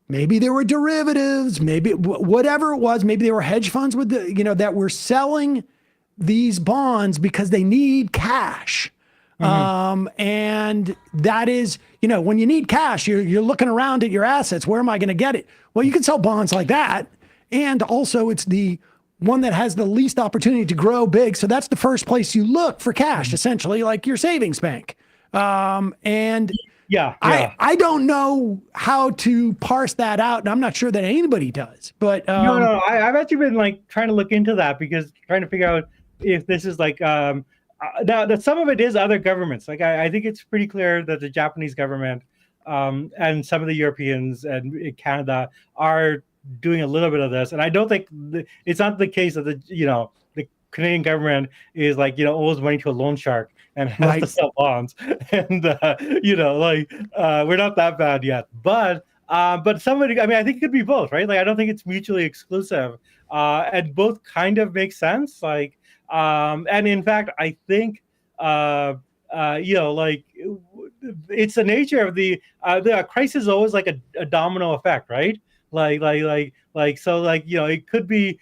maybe there were derivatives, maybe whatever it was, maybe there were hedge funds with that were selling these bonds because they need cash. And that is, when you need cash, you're looking around at your assets. Where am I going to get it? Well, you can sell bonds like that. And also it's the one that has the least opportunity to grow big. So that's the first place you look for cash, essentially, like your savings bank. I don't know how to parse that out, and I'm not sure that anybody does. But no, I've actually been trying to look into that, because trying to figure out if this is that some of it is other governments. I think it's pretty clear that the Japanese government and some of the Europeans and Canada are doing a little bit of this, and I don't think it's not the case that the Canadian government is owes money to a loan shark and has to sell bonds, and we're not that bad yet. But somebody, I think it could be both, right? I don't think it's mutually exclusive, and both kind of make sense. And in fact, I think it's the nature of the crisis is always like a domino effect, right? It could be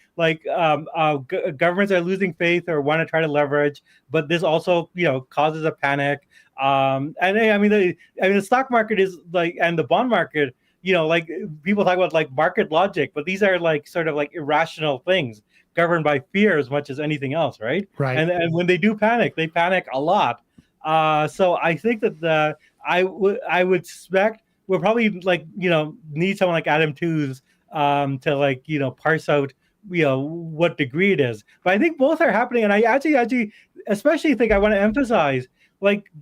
governments are losing faith or want to try to leverage, but this also causes a panic. The stock market is and the bond market, people talk about market logic, but these are sort of irrational things governed by fear as much as anything else, right? Right. And when they do panic, they panic a lot. So I think that I would suspect we'll probably need someone like Adam Tooze to parse out what degree it is. But I think both are happening, and I actually especially think I want to emphasize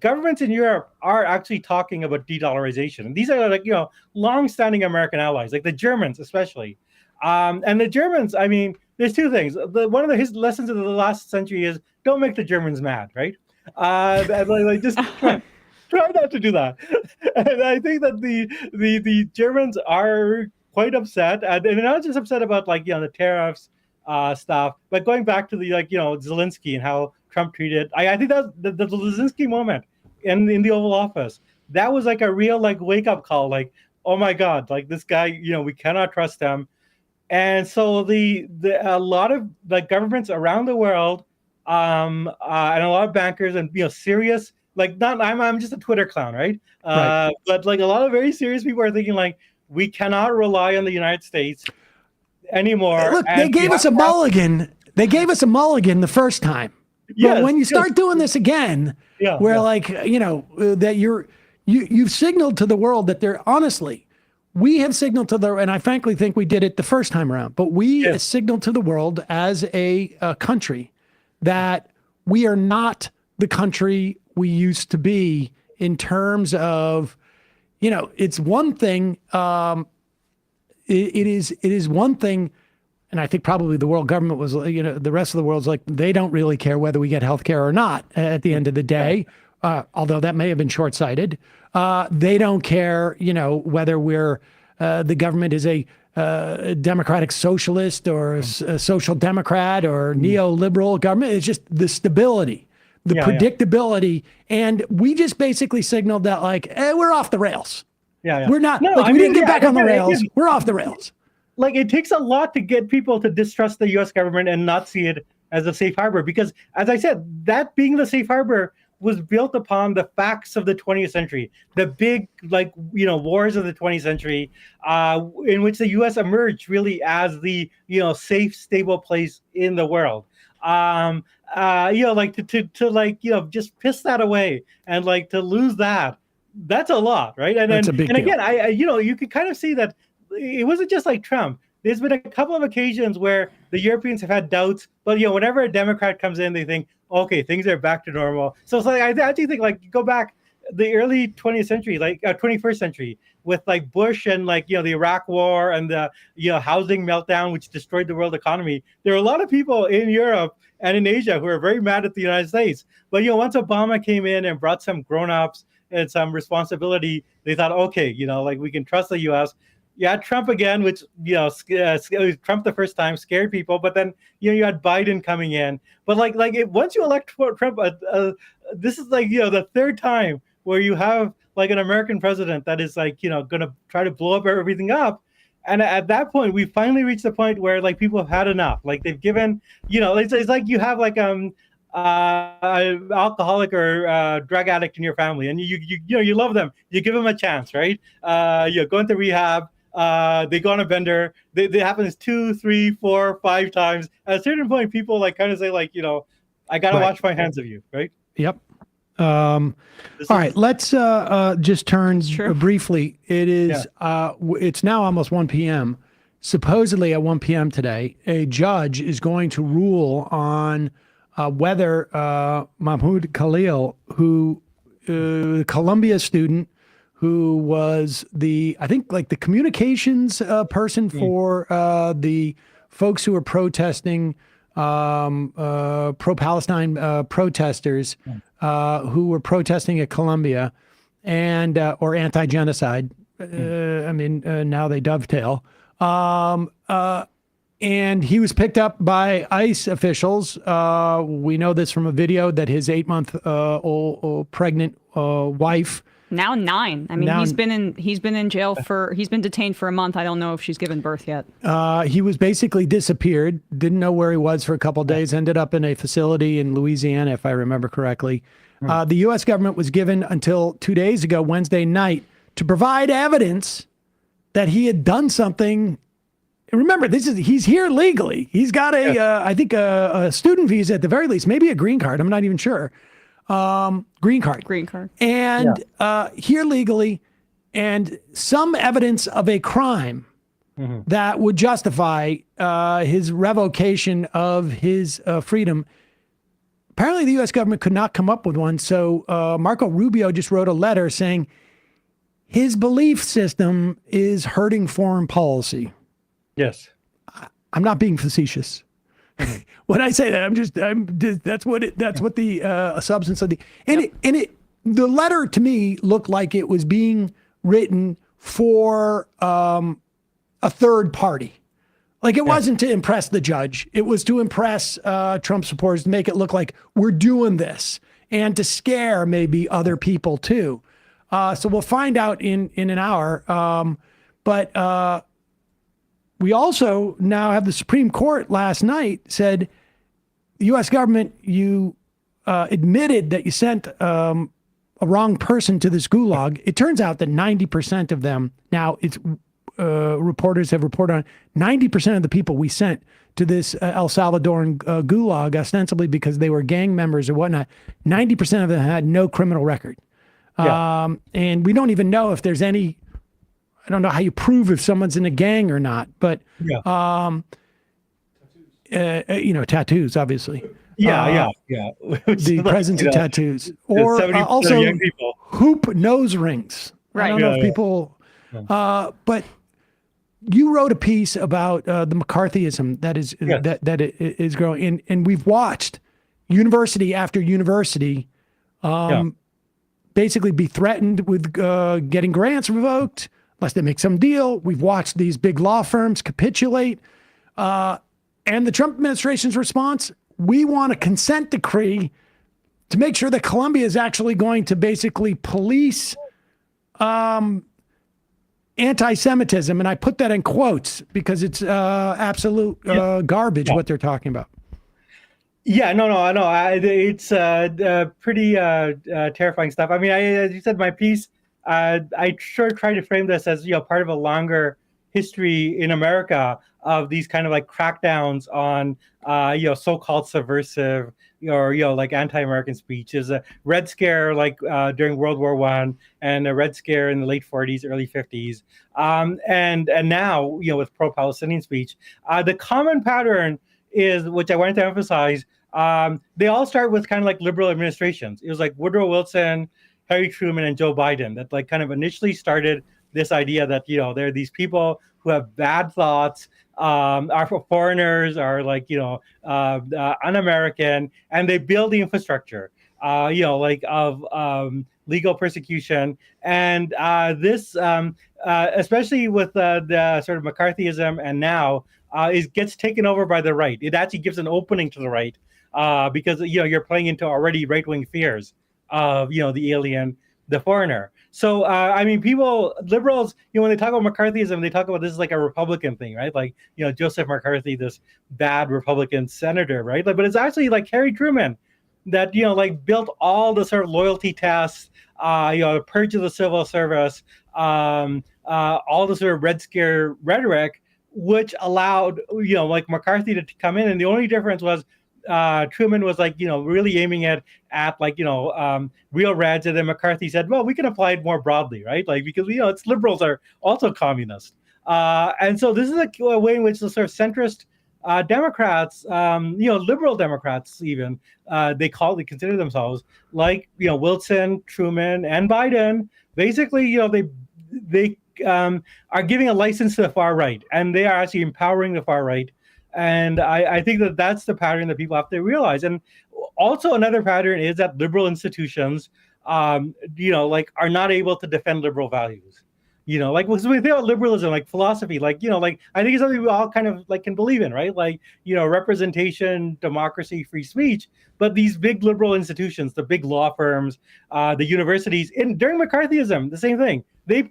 governments in Europe are actually talking about de-dollarization. And these are long-standing American allies, like the Germans especially. And the Germans, there's two things. One of his lessons of the last century is don't make the Germans mad, right? Just try not to do that. And I think that the Germans are quite upset, and they're not just upset about the tariffs stuff, but going back to the Zelensky and how Trump treated. I think that the Zelensky moment in the Oval Office, that was a real wake up call. Oh my God, this guy, we cannot trust him. And so a lot of governments around the world, and a lot of bankers and serious, I'm just a Twitter clown, right? Right. But a lot of very serious people are thinking we cannot rely on the United States anymore. Look, they gave us a mulligan. They gave us a mulligan the first time. Yes, but when you start doing this again, that you've signaled to the world that they're honestly. We have signaled to and I frankly think we did it the first time around, but we signaled to the world as a country that we are not the country we used to be in terms of, it's one thing. It is one thing. And I think probably the world government was, the rest of the world's they don't really care whether we get health care or not at the end of the day. Although that may have been short-sighted. They don't care, whether we're the government is a democratic socialist or a social democrat or neoliberal government. It's just the stability, the predictability. And we just basically signaled that we're off the rails. We're not, we didn't get back on the rails. We're off the rails. It takes a lot to get people to distrust the U.S. government and not see it as a safe harbor. Because as I said, that being the safe harbor was built upon the facts of the 20th century, the big, wars of the 20th century, in which the U.S. emerged really as the, safe, stable place in the world. Just piss that away and to lose that, that's a lot, right? And That's a big deal. Again, you can kind of see that it wasn't just like Trump. There's been a couple of occasions where the Europeans have had doubts, but whenever a Democrat comes in, they think, okay, things are back to normal. So it's like I actually think like go back the early 20th century, like 21st century, with like Bush and like the Iraq War and the housing meltdown, which destroyed the world economy. There were a lot of people in Europe and in Asia who were very mad at the United States. But once Obama came in and brought some grown-ups and some responsibility, they thought, okay, like we can trust the U.S. Yeah, Trump again, which Trump the first time scared people, but then you had Biden coming in. But once you elect Trump, this is the third time where you have like an American president that is going to try to blow up everything up. And at that point, we finally reached the point where like people have had enough. Like they've given, it's like you have like alcoholic or drug addict in your family, and you love them. You give them a chance, right? Go into rehab. They go on a bender. They happens 2, 3, 4, 5 times. At a certain point, people like kind of say like, I gotta wash my hands of you, right? Yep. All right, let's just turn briefly. It is it's now almost 1 p.m. Supposedly at 1 p.m. today, a judge is going to rule on whether Mahmoud Khalil, who Columbia student, who was the communications person for the folks who were protesting, pro-Palestine protesters who were protesting at Columbia, and or anti-genocide. Now they dovetail. And he was picked up by ICE officials. We know this from a video that his 8-month-old pregnant wife. Now 9. He's been in jail he's been detained for a month. I don't know if she's given birth yet. He was basically disappeared. Didn't know where he was for a couple of days. Ended up in a facility in Louisiana, if I remember correctly. The U.S. government was given until 2 days ago, Wednesday night, to provide evidence that he had done something. Remember, he's here legally. He's got a studiant visa at the very least, maybe a green card. I'm not even sure. Green card. And here legally, and some evidence of a crime that would justify his revocation of his freedom. Apparently, the U.S. government could not come up with one. So Marco Rubio just wrote a letter saying his belief system is hurting foreign policy. Yes. I'm not being facetious. When I say that, that's what the substance of the, the letter to me looked like it was being written for a third party. Like it wasn't to impress the judge. It was to impress Trump supporters, to make it look like we're doing this, and to scare maybe other people too. So we'll find out in an hour. But we also now have the Supreme Court last night said, the U.S. government, you admitted that you sent a wrong person to this gulag. It turns out that 90% of them, now it's reporters have reported on 90% of the people we sent to this El Salvadoran gulag, ostensibly because they were gang members or whatnot, 90% of them had no criminal record. And we don't even know if there's any, I don't know how you prove if someone's in a gang or not, but, tattoos, obviously. The presence of tattoos. Or also young people. hoop nose rings. I don't know if people, but you wrote a piece about the McCarthyism that is that is growing, and we've watched university after university basically be threatened with getting grants revoked unless they make some deal. We've watched these big law firms capitulate, and the Trump administration's response: we want a consent decree to make sure that Colombia is actually going to basically police anti-Semitism, and I put that in quotes because it's absolute garbage what they're talking about. I know. It's pretty terrifying stuff. I mean, as you said, my piece, I sure try to frame this as part of a longer history in America of these kind of like crackdowns on so-called subversive or like anti-American speech. Is a Red Scare like during World War I, and a Red Scare in the late 40s, early 50s, and now with pro-Palestinian speech. The common pattern is, which I wanted to emphasize, they all start with kind of like liberal administrations. It was like Woodrow Wilson, Harry Truman, and Joe Biden that like kind of initially started this idea that there are these people who have bad thoughts, are foreigners, are like un-American, and they build the infrastructure, of legal persecution, and this, especially with the sort of McCarthyism, and now gets taken over by the right. It actually gives an opening to the right because you're playing into already right-wing fears of the alien, the foreigner. So I mean, liberals, when they talk about McCarthyism, they talk about this is like a Republican thing, right? Like Joseph McCarthy, this bad Republican senator, right? But it's actually like Harry Truman that like built all the sort of loyalty tests, the purge of the civil service, all the sort of Red Scare rhetoric, which allowed like McCarthy to come in, and the only difference was Truman was like really aiming at like real Reds, and then McCarthy said, well, we can apply it more broadly, right? Like because it's liberals are also communists, and so this is a way in which the sort of centrist Democrats, liberal Democrats even, they consider themselves like Wilson, Truman, and Biden. Basically, they are giving a license to the far right, and they are actually empowering the far right. And I think that that's the pattern that people have to realize. And also another pattern is that liberal institutions, like are not able to defend liberal values. Like when we think about liberalism, like philosophy, like I think it's something we all kind of like can believe in, right? Like representation, democracy, free speech. But these big liberal institutions, the big law firms, the universities, during McCarthyism, the same thing. They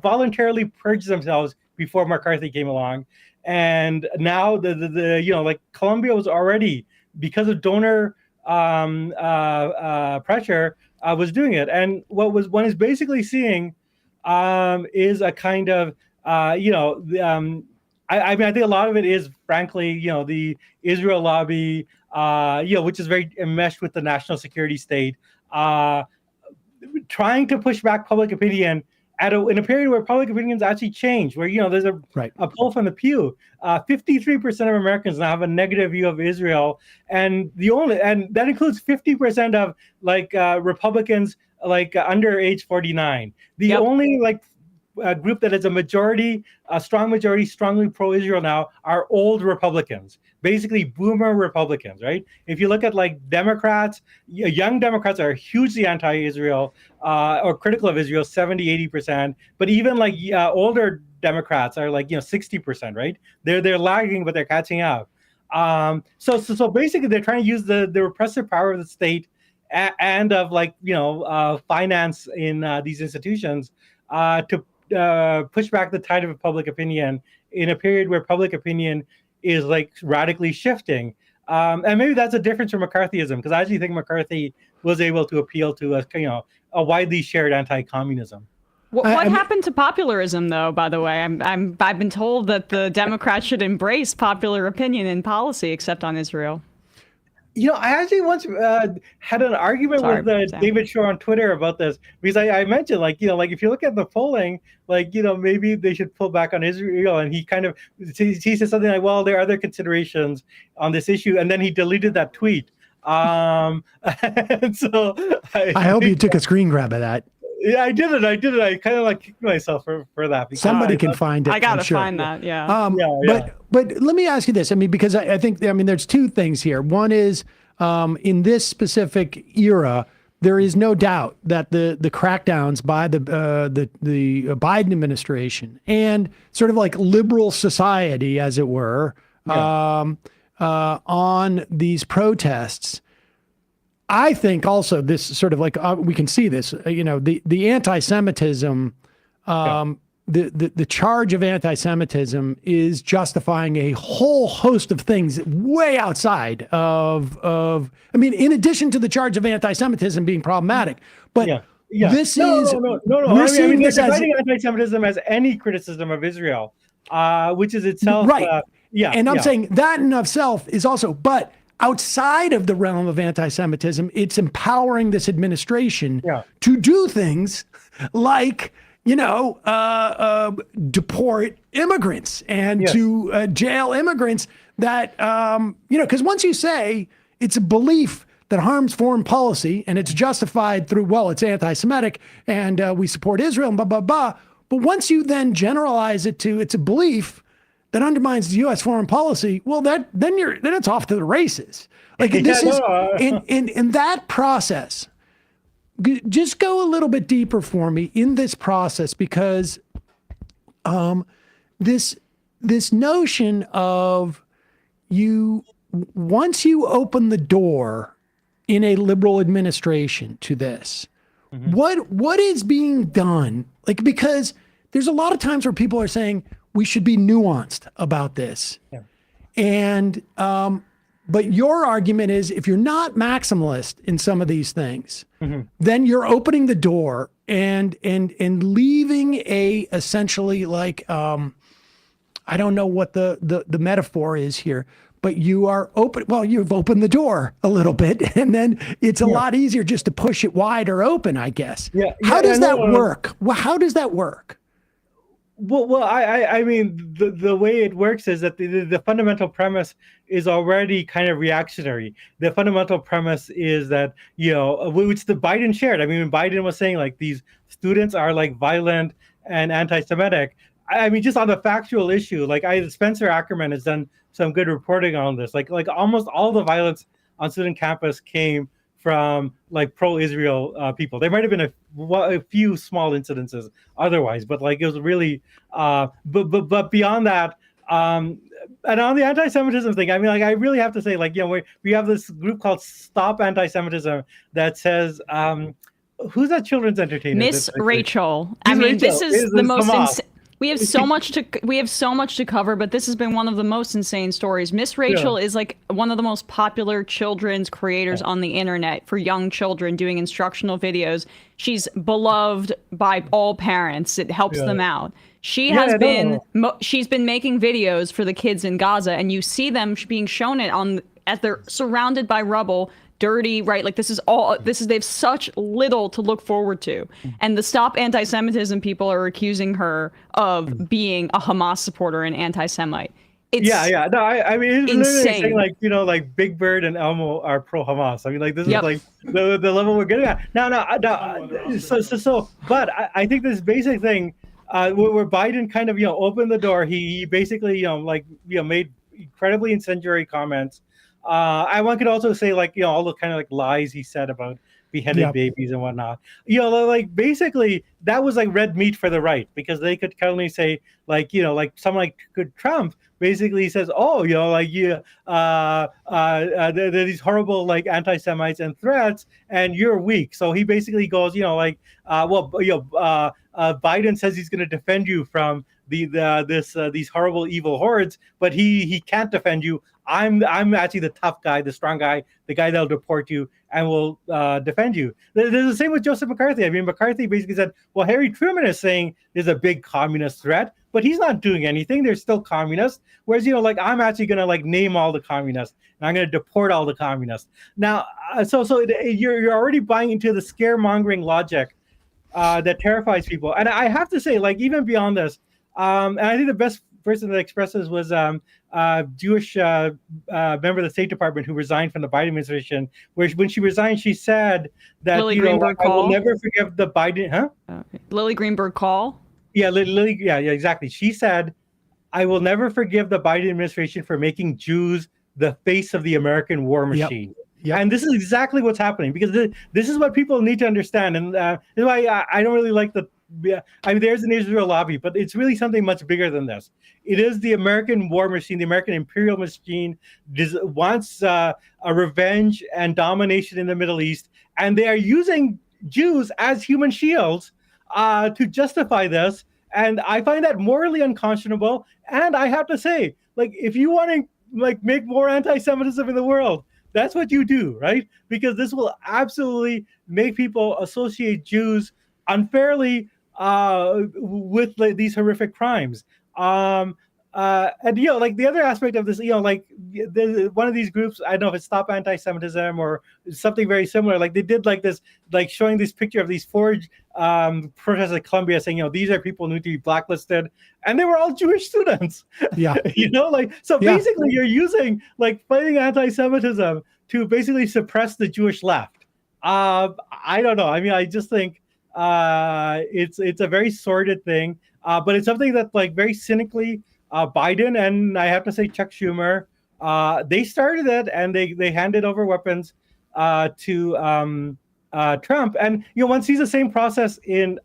voluntarily purged themselves before McCarthy came along. And now the like Columbia was already, because of donor pressure, was doing it. And one is basically seeing is a kind of I mean, I think a lot of it is frankly the Israel lobby, which is very enmeshed with the national security state, trying to push back public opinion in a period where public opinions actually change, where there's a poll from the Pew, 53% of Americans now have a negative view of Israel, and that includes 50% of like Republicans like under age 49. The only like group that is a strong majority, strongly pro-Israel now are old Republicans, basically boomer Republicans, right? If you look at like Democrats, young Democrats are hugely anti-Israel or critical of Israel, 70-80%. But even like older Democrats are like 60%, right? They're lagging, but they're catching up. So basically, they're trying to use the repressive power of the state and of like finance in these institutions to push back the tide of public opinion in a period where public opinion is like radically shifting. And maybe that's a difference from McCarthyism, because I actually think McCarthy was able to appeal to a widely shared anti-communism. What happened to popularism, though? By the way, I've been told that the Democrats should embrace popular opinion in policy, except on Israel. I actually once had an argument with David Shore on Twitter about this, because I mentioned like if you look at the polling, like maybe they should pull back on Israel, and he said something like, well, there are other considerations on this issue, and then he deleted that tweet. And so I hope you took a screen grab of that. Yeah, I did it. I kind of like kicked myself for that. Somebody can find it. I gotta sure. find that. Yeah. But let me ask you this. I mean, because I think there's two things here. One is in this specific era, there is no doubt that the crackdowns by the Biden administration and sort of like liberal society, as it were, on these protests. I think also this sort of like we can see this, the anti-Semitism, the charge of anti-Semitism is justifying a whole host of things way outside of I mean, in addition to the charge of anti-Semitism being problematic, but this is no. We're seeing this as anti-Semitism as any criticism of Israel. which is itself right. Yeah, and I'm yeah. saying that in of self is also, but outside of the realm of anti-Semitism, it's empowering this administration to do things like, deport immigrants and to jail immigrants that, because once you say it's a belief that harms foreign policy and it's justified through, well, it's anti-Semitic and we support Israel and blah, blah, blah. But once you then generalize it to it's a belief that undermines the U.S. foreign policy, well, then it's off to the races. Like this is in that process. Just go a little bit deeper for me in this process, because this notion of once you open the door in a liberal administration to this, what is being done? Like, because there's a lot of times where people are saying we should be nuanced about this. And, but your argument is if you're not maximalist in some of these things, then you're opening the door and leaving essentially like, I don't know what the metaphor is here, but you are open. Well, you've opened the door a little bit, and then it's a lot easier just to push it wider open, I guess. How does that work? Well, how does that work? Well, I mean, the way it works is that the fundamental premise is already kind of reactionary. The fundamental premise is that, which the Biden shared. I mean, when Biden was saying like these students are like violent and anti-Semitic, I mean, just on the factual issue, like Spencer Ackerman has done some good reporting on this. Like almost all the violence on student campus came from like pro-Israel people. There might have been a few small incidences otherwise, but like it was really, but beyond that, and on the anti-Semitism thing, I mean, like I really have to say, like, we have this group called Stop Anti-Semitism that says, who's that children's entertainer? Miss Rachel. I mean, this is the most. We have so much to cover, but this has been one of the most insane stories. Miss Rachel is like one of the most popular children's creators on the internet for young children doing instructional videos. She's beloved by all parents. It helps them out. She has been she's been making videos for the kids in Gaza, and you see them being shown it as they're surrounded by rubble. Dirty, right? Like they have such little to look forward to. And the Stop Anti-Semitism people are accusing her of being a Hamas supporter and anti-Semite. It's No, I mean, it's insane. literally saying like Big Bird and Elmo are pro-Hamas. I mean, like this is like the level we're getting at. No. But I think this basic thing where Biden kind of opened the door. He basically made incredibly incendiary comments. One could also say all the kind of like lies he said about beheaded babies and whatnot. Like basically that was like red meat for the right, because they could kindly say like someone like Trump basically says, there are these horrible like anti-Semites and threats, and you're weak. So he basically goes, Biden says he's going to defend you from these horrible evil hordes, but he can't defend you. I'm actually the tough guy, the strong guy, the guy that'll deport you and will defend you. There's the same with Joseph McCarthy. I mean, McCarthy basically said, well, Harry Truman is saying there's a big communist threat, but he's not doing anything. They're still communists. Whereas, I'm actually going to name all the communists and I'm going to deport all the communists. Now, you're already buying into the scaremongering logic that terrifies people. And I have to say, even beyond this, and I think the best person that expresses was Jewish member of the State Department who resigned from the Biden administration, where when she resigned, she said that Lily Greenberg I will never forgive the Biden, Lily Greenberg Call? Yeah, Lily, yeah, exactly. She said, I will never forgive the Biden administration for making Jews the face of the American war machine. Yep. And this is exactly what's happening, because this is what people need to understand. And this is why I don't really like there's an Israel lobby, but it's really something much bigger than this. It is the American war machine, the American imperial machine wants a revenge and domination in the Middle East. And they are using Jews as human shields to justify this. And I find that morally unconscionable. And I have to say, if you want to make more anti-Semitism in the world, that's what you do, right? Because this will absolutely make people associate Jews unfairly with these horrific crimes. And like the other aspect of this, like one of these groups, I don't know if it's Stop Anti-Semitism or something very similar. Like they did like this, like showing this picture of these forged protests at Columbia, saying, these are people who need to be blacklisted, and they were all Jewish students. Yeah, like so basically you're using like fighting anti-Semitism to basically suppress the Jewish left. I don't know. I mean, I just think it's a very sordid thing, but it's something that like very cynically. Biden and I have to say Chuck Schumer, they started it and they handed over weapons to Trump. And one sees the same process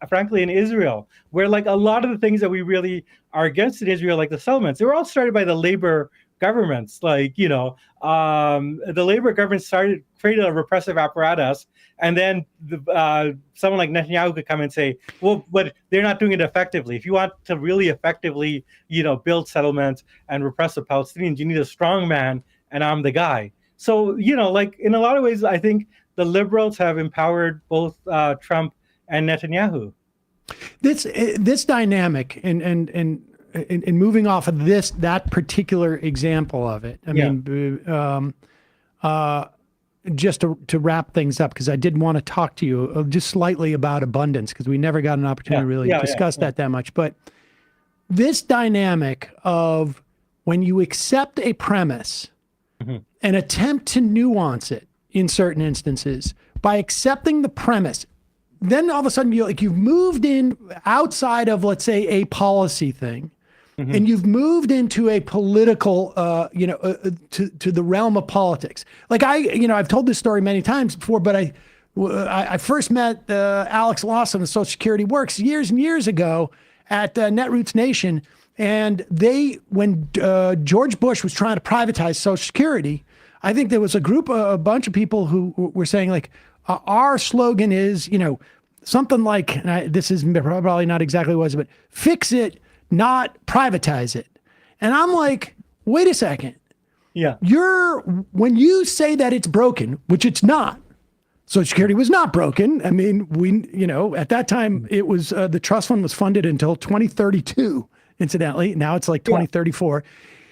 frankly in Israel, where like a lot of the things that we really are against in Israel, like the settlements, they were all started by the labor governments. Like the labor government created a repressive apparatus, and then someone like Netanyahu could come and say, well, but they're not doing it effectively. If you want to really effectively, build settlements and repress the Palestinians, you need a strong man, and I'm the guy. So, like in a lot of ways, I think the liberals have empowered both Trump and Netanyahu. This dynamic and moving off of that particular example of it, I mean, just to wrap things up, because I did want to talk to you just slightly about abundance, because we never got an opportunity to really discuss that much. But this dynamic of when you accept a premise and attempt to nuance it in certain instances by accepting the premise, then all of a sudden you've moved in outside of, let's say, a policy thing. And you've moved into a political, to the realm of politics. Like I've told this story many times before, but I first met Alex Lawson of Social Security Works years and years ago at Netroots Nation. And when George Bush was trying to privatize Social Security, I think there was a bunch of people who were saying like, our slogan is, something like, and this is probably not exactly what it was, but fix it, not privatize it. And I'm like, wait a second. Yeah. When you say that it's broken, which it's not, Social Security was not broken. I mean, at that time it was, the trust fund was funded until 2032, incidentally. Now it's like 2034.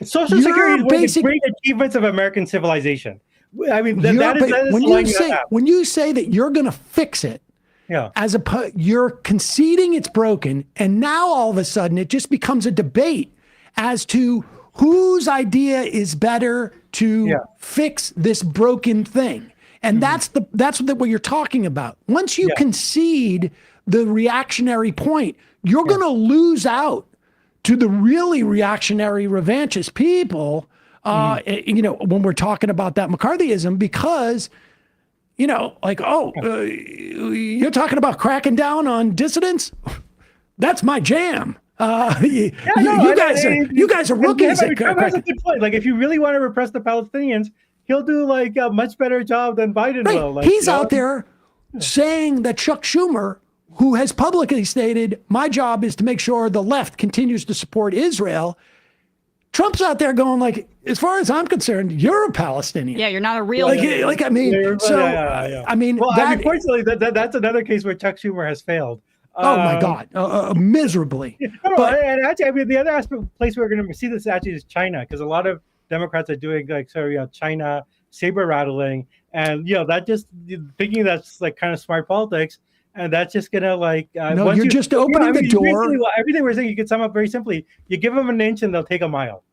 Social Security is one of the great achievements of American civilization. I mean, that is when you say that you're going to fix it, you're conceding it's broken, and now all of a sudden it just becomes a debate as to whose idea is better to fix this broken thing. And that's what you're talking about. Once you concede the reactionary point, you're going to lose out to the really reactionary, revanchist people. When we're talking about that McCarthyism, because. You're talking about cracking down on dissidents? That's my jam. You guys are rookies. Trump has a good point. Like, if you really want to repress the Palestinians, he'll do like a much better job than Biden will. Like, he's out there saying that Chuck Schumer, who has publicly stated, my job is to make sure the left continues to support Israel. Trump's out there going like, as far as I'm concerned, you're a Palestinian. Yeah, you're not a real. I mean, unfortunately, that's another case where Chuck Schumer has failed. Oh my God, miserably. And actually, I mean, the other place we're going to see this actually is China, because a lot of Democrats are doing like China saber rattling, and that just thinking that's like kind of smart politics. And that's just gonna like you're just opening the door. Everything we're saying, you can sum up very simply: you give them an inch, and they'll take a mile.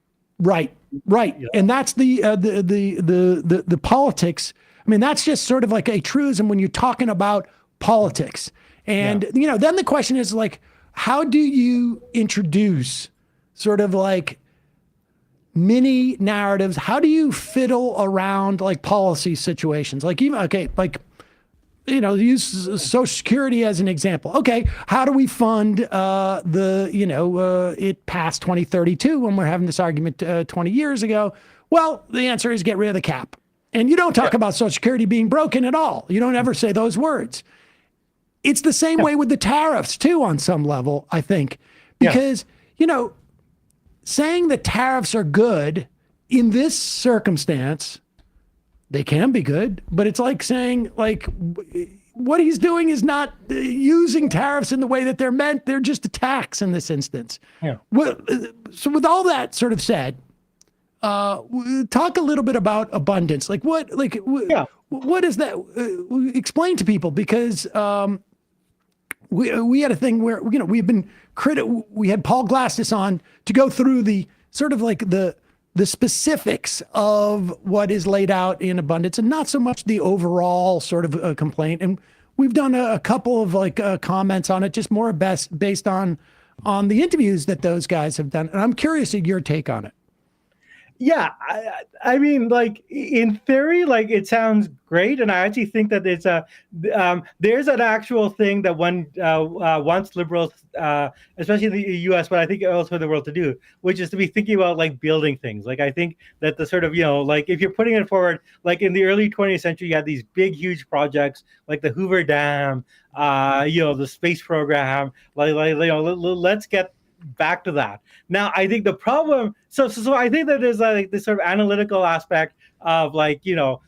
Right. And that's the politics. I mean, that's just sort of like a truism when you're talking about politics. And then the question is like, how do you introduce sort of like mini narratives? How do you fiddle around like policy situations? Like use Social Security as an example. Okay, how do we fund it past 2032 when we're having this argument 20 years ago? Well, the answer is get rid of the cap. And you don't talk about Social Security being broken at all. You don't ever say those words. It's the same way with the tariffs too, on some level, I think, because, saying that tariffs are good in this circumstance, they can be good, but it's like saying, like, what he's doing is not using tariffs in the way that they're meant. They're just attacks in this instance. Yeah. Well, so with all that sort of said, talk a little bit about abundance. Like what is that? Explain to people, because we had a thing where, you know, we've been we had Paul Glastis on to go through the sort of like the specifics of what is laid out in abundance, and not so much the overall sort of complaint. And we've done a couple of like comments on it, just more based on the interviews that those guys have done. And I'm curious at your take on it. Yeah, I mean, like in theory, like it sounds great, and I actually think that it's there's an actual thing that one wants liberals, especially in the U.S., but I think also the world to do, which is to be thinking about like building things. Like I think that the sort of, you know, like if you're putting it forward, like in the early 20th century, you had these big, huge projects like the Hoover Dam, you know, the space program, like you know, let's get back to that. Now, I think the problem, so I think that there's like this sort of analytical aspect of like, you know,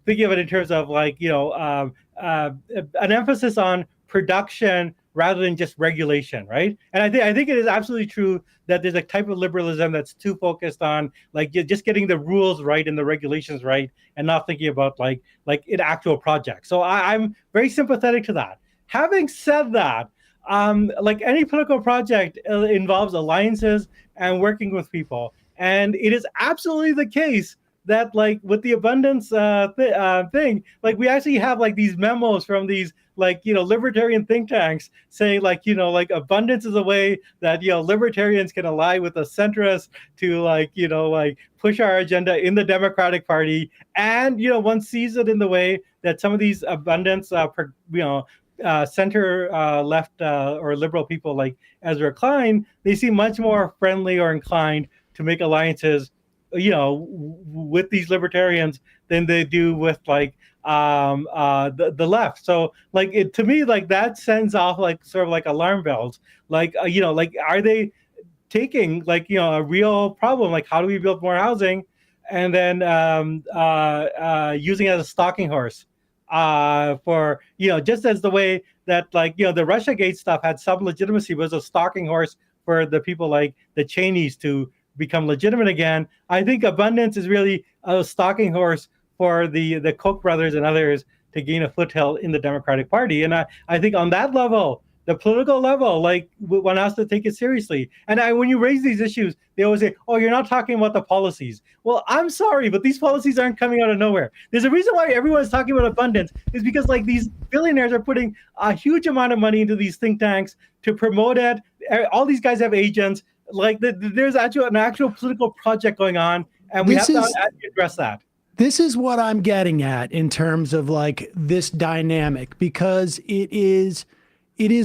thinking of it in terms of like, you know, an emphasis on production rather than just regulation, right? And I think it is absolutely true that there's a type of liberalism that's too focused on like just getting the rules right and the regulations right, and not thinking about like an actual project. So I'm very sympathetic to that. Having said that, like any political project involves alliances and working with people. And it is absolutely the case that like with the abundance thing, like we actually have like these memos from these like, you know, libertarian think tanks saying like, you know, like abundance is a way that, you know, libertarians can ally with the centrists to like, you know, like push our agenda in the Democratic Party. And, you know, one sees it in the way that some of these abundance, center left or liberal people like Ezra Klein, they seem much more friendly or inclined to make alliances, you know, with these libertarians than they do with like the left. So like it, to me, like that sends off like sort of like alarm bells. Like you know, like are they taking like, you know, a real problem, like how do we build more housing, and then using it as a stalking horse for, you know, just as the way that like, you know, the Russiagate stuff had some legitimacy, was a stalking horse for the people like the Cheneys to become legitimate again. I think abundance is really a stalking horse for the Koch brothers and others to gain a foothold in the Democratic Party. And I think on that level, the political level, like one has to take it seriously. And when you raise these issues, they always say, oh, you're not talking about the policies. Well, I'm sorry, but these policies aren't coming out of nowhere. There's a reason why everyone's talking about abundance, is because like these billionaires are putting a huge amount of money into these think tanks to promote it. All these guys have agents. Like there's an actual political project going on, and we have to address that. This is what I'm getting at in terms of like this dynamic, because it is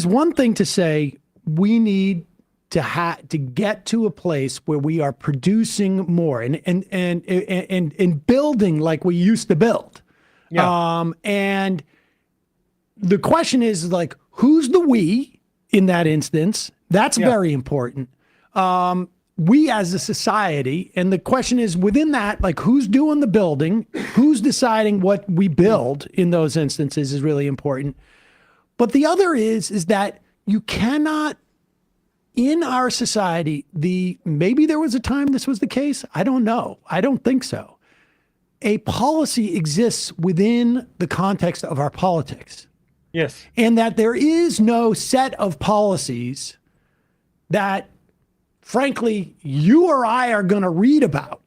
one thing to say we need to get to a place where we are producing more and building like we used to build. Yeah. And the question is like, who's the we in that instance? That's very important. We as a society, and the question is within that, like who's doing the building, who's deciding what we build in those instances is really important. But the other is that you cannot, in our society, maybe there was a time this was the case. I don't know. I don't think so. A policy exists within the context of our politics. Yes. And that there is no set of policies that, frankly, you or I are going to read about,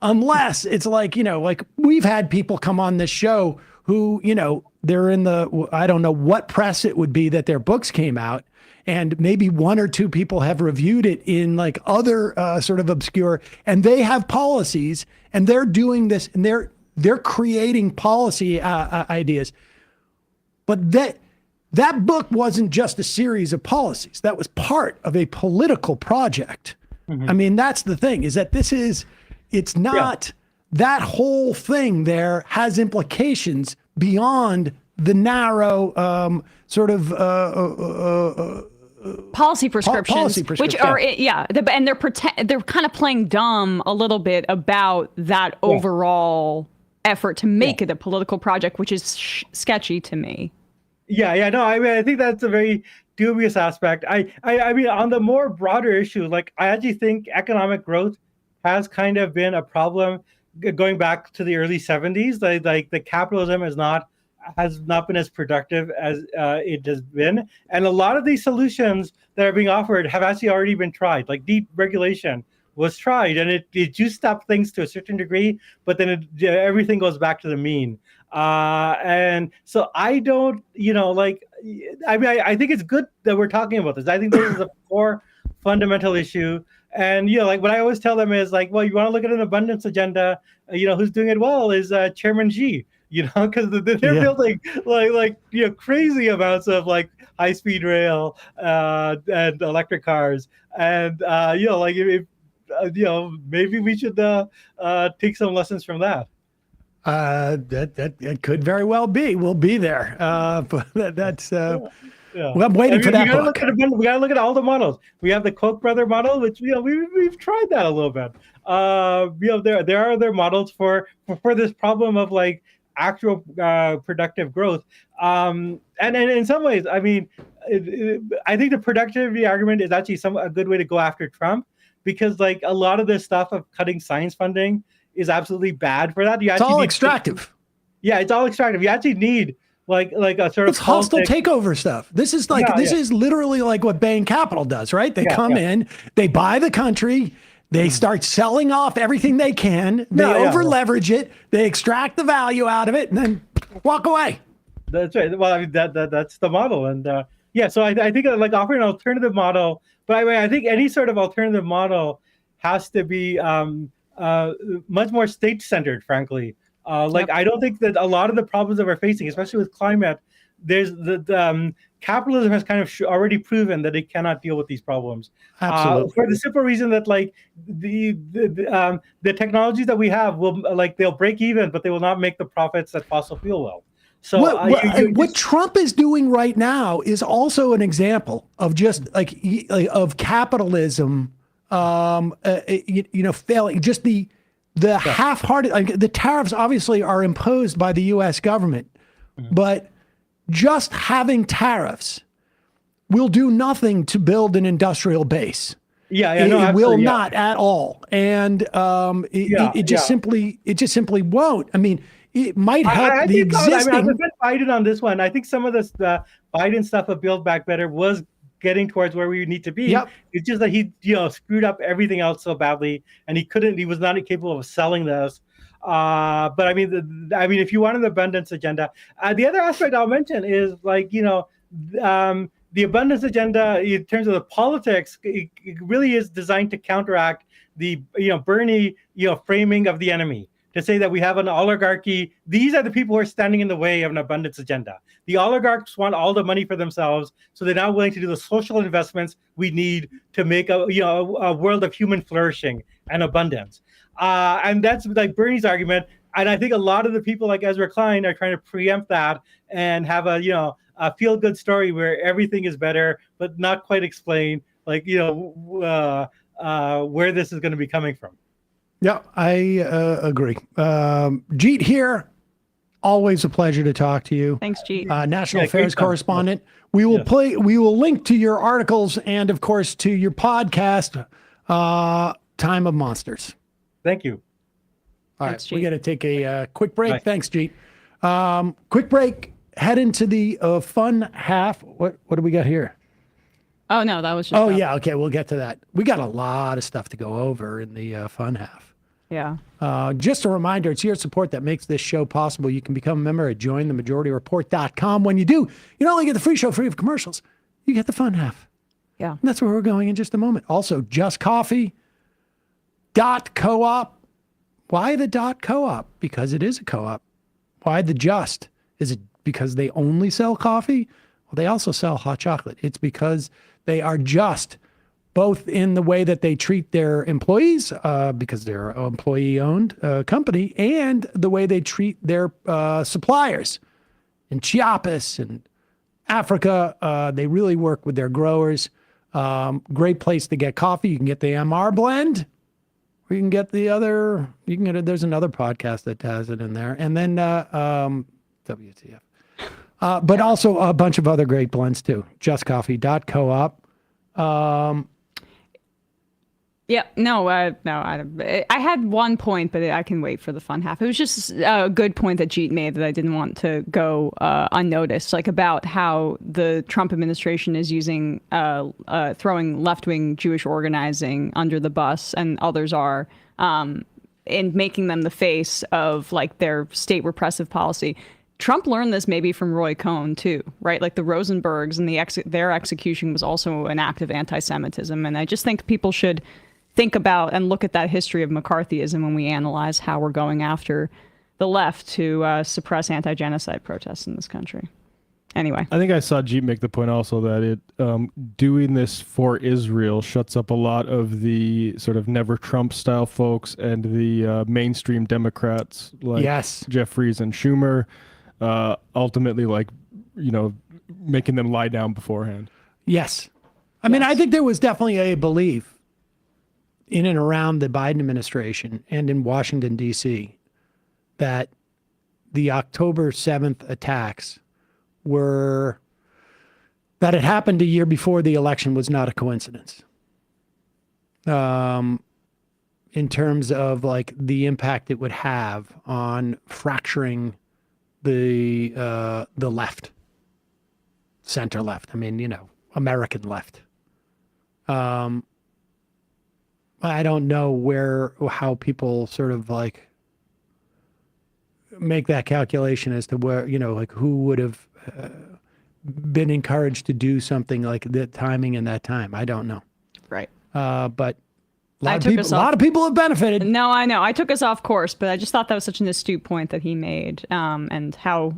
unless it's like, you know, like we've had people come on this show who, you know, they're in the, I don't know what press it would be that their books came out, and maybe one or two people have reviewed it in like other sort of obscure, and they have policies and they're doing this and they're creating policy ideas. But that book wasn't just a series of policies. That was part of a political project. Mm-hmm. I mean, that's the thing, is that it's not, that whole thing there has implications beyond the narrow sort of policy prescriptions, which are and they're kind of playing dumb a little bit about that overall effort to make it a political project, which is sketchy to me. Yeah, no, I mean, I think that's a very dubious aspect. I mean, on the more broader issue, like, I actually think economic growth has kind of been a problem going back to the early 70s. Like the capitalism has not been as productive as it has been. And a lot of these solutions that are being offered have actually already been tried. Like deregulation was tried, and it juiced up things to a certain degree, but then everything goes back to the mean. And so I don't, like, I mean, I think it's good that we're talking about this. I think this is a core fundamental issue. And, like, what I always tell them is, like, well, you want to look at an abundance agenda, who's doing it well is Chairman Xi, because they're building like crazy amounts of like high-speed rail and electric cars. And, like, if maybe we should take some lessons from that. That could very well be. We'll be there. But that's well, I'm waiting for that book. We gotta look at all the models. We have the Koch brother model, which we've tried that a little bit. There are other models for this problem of like actual productive growth. And in some ways, I mean, I think the productivity argument is actually a good way to go after Trump, because like a lot of this stuff of cutting science funding is absolutely bad for that. It's all extractive. Yeah, it's all extractive. You actually need like a sort of it's hostile takeover stuff. This is like this is literally like what Bain Capital does, right? They come in, they buy the country, they start selling off everything they can, they over leverage it, they extract the value out of it, and then walk away. That's right. Well, I mean that's the model, and so I think like offering an alternative model, but I mean I think any sort of alternative model has to be much more state-centered, frankly. I don't think that a lot of the problems that we're facing, especially with climate, there's the capitalism has kind of already proven that it cannot deal with these problems. Absolutely. For the simple reason that like the technologies that we have will they'll break even, but they will not make the profits that fossil fuel will. So what Trump is doing right now is also an example of just of capitalism. Failing, just the half-hearted, the tariffs obviously are imposed by the U.S. government, but just having tariffs will do nothing to build an industrial base. It will not at all. And it just simply won't. I mean, it might help the existing. I was with Biden on this one. I think some of this Biden stuff of Build Back Better was getting towards where we need to be. It's just that he screwed up everything else so badly, and he was not capable of selling this. But I mean, if you want an abundance agenda, the other aspect I'll mention is the abundance agenda in terms of the politics. It really is designed to counteract the Bernie framing of the enemy. To say that we have an oligarchy, these are the people who are standing in the way of an abundance agenda. The oligarchs want all the money for themselves, so they're not willing to do the social investments we need to make a world of human flourishing and abundance. And that's like Bernie's argument. And I think a lot of the people like Ezra Klein are trying to preempt that and have a feel-good story where everything is better, but not quite explain where this is going to be coming from. Yeah, I agree. Jeet Heer, always a pleasure to talk to you. Thanks, Jeet. National Affairs correspondent. We will link to your articles and, of course, to your podcast, Time of Monsters. Thank you. All right, Thanks, we Jeet. got to take a quick break. Right. Thanks, Jeet. Quick break. Head into the fun half. What do we got here? Oh no, that was just. Oh yeah, okay, we'll get to that. We got a lot of stuff to go over in the fun half. Yeah. Just a reminder, it's your support that makes this show possible. You can become a member at jointhemajority.report.com. When you do, you not only get the free show free of commercials, you get the fun half. Yeah. And that's where we're going in just a moment. Also, Just Coffee, .coop. Why the .coop? Because it is a co-op. Why the Just? Is it because they only sell coffee? Well, they also sell hot chocolate. It's because they are just, both in the way that they treat their employees, because they're an employee-owned company, and the way they treat their suppliers. In Chiapas and Africa, they really work with their growers. Great place to get coffee. You can get the MR blend, Or you can get the other, there's another podcast that has it in there. And then WTF. But also a bunch of other great blends too. JustCoffee.coop. Yeah, no, I had one point, but I can wait for the fun half. It was just a good point that Jeet made that I didn't want to go unnoticed, like about how the Trump administration is using throwing left-wing Jewish organizing under the bus, and others are, and making them the face of like their state repressive policy. Trump learned this maybe from Roy Cohn too, right? Like the Rosenbergs and their execution was also an act of anti-Semitism, and I just think people should think about and look at that history of McCarthyism when we analyze how we're going after the left to suppress anti-genocide protests in this country. Anyway. I think I saw Jeet make the point also that it doing this for Israel shuts up a lot of the sort of never Trump style folks and the mainstream Democrats like Jeffries and Schumer, ultimately making them lie down beforehand. Yes. I mean, I think there was definitely a belief in and around the Biden administration and in Washington, D.C., that the October 7th attacks that it happened a year before the election was not a coincidence. In terms of like the impact it would have on fracturing the left, center left. I mean, American left. I don't know how people sort of like make that calculation as to where, who would have been encouraged to do something like that timing and that time. I don't know. Right. But a lot of people have benefited. No, I know. I took us off course, but I just thought that was such an astute point that he made, and how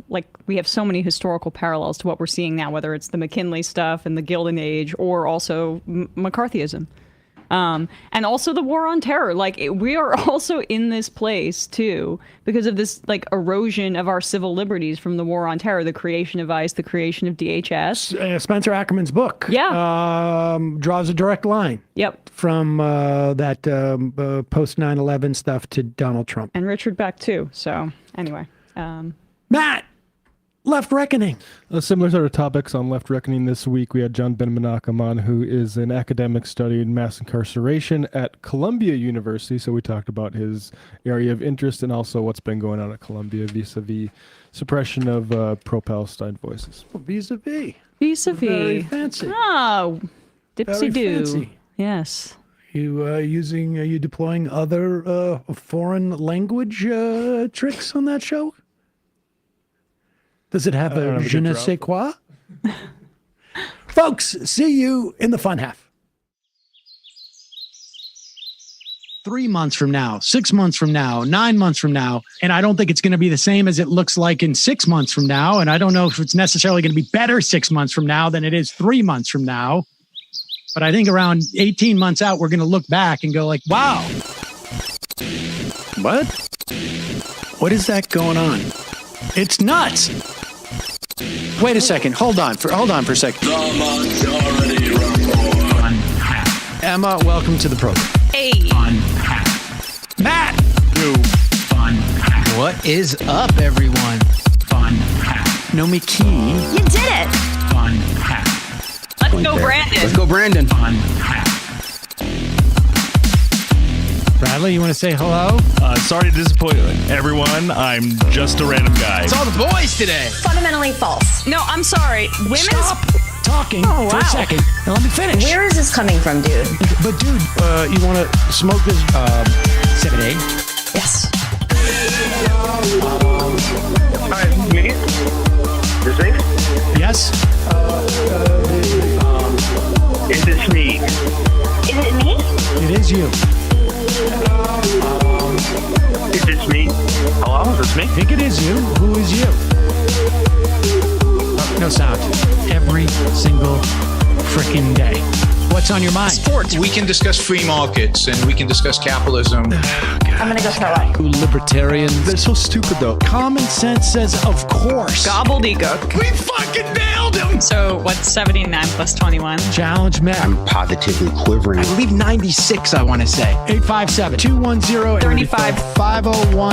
we have so many historical parallels to what we're seeing now, whether it's the McKinley stuff and the Gilded Age or also McCarthyism. And also the war on terror. We are also in this place too because of this erosion of our civil liberties from the war on terror, the creation of ICE, the creation of DHS. Spencer Ackerman's book, draws a direct line. Yep. From that post 9/11 stuff to Donald Trump and Richard Beck too. So anyway, Matt. Left Reckoning. Similar sort of topics on Left Reckoning this week. We had John Ben-Menachem on, who is an academic studying mass incarceration at Columbia University. So we talked about his area of interest and also what's been going on at Columbia vis-a-vis suppression of pro-Palestine voices. Vis-a-vis. Vis-a-vis. Very fancy. Oh, dipsy-do. Fancy. Yes. Are you deploying other foreign language tricks on that show? Does it have a je ne sais quoi? Folks, see you in the fun half. 3 months from now, 6 months from now, 9 months from now, and I don't think it's going to be the same as it looks like in 6 months from now, and I don't know if it's necessarily going to be better 6 months from now than it is 3 months from now, but I think around 18 months out, we're going to look back and go like, wow. What? What is that going on? It's nuts. Wait a second. Hold on for a second. The Majority Report. Emma, welcome to the program. Hey. Matt. What is up, everyone? Nomi Key. You did it. Let's go, Brandon. Let's go, Brandon. Bradley, you want to say hello? Sorry to disappoint everyone. I'm just a random guy. It's all the boys today. Fundamentally false. No, I'm sorry. Stop talking for a second and let me finish. Where is this coming from, dude? But dude, you want to smoke this 7A? Yes. Hi, me? Is it? Yes. Is this me? Is it me? It is you. Is this me? Hello? Is this me? I think it is you. Who is you? No sound. Every single freaking day. What's on your mind? Sports. We can discuss free markets and we can discuss capitalism. I'm going to go throw up. Libertarians. They're so stupid, though. Common sense says, of course. Gobbledygook. We fucking fucking nailed him. So what's 79 plus 21? Challenge met. I'm positively quivering. I believe 96, I want to say. 857-210-3501.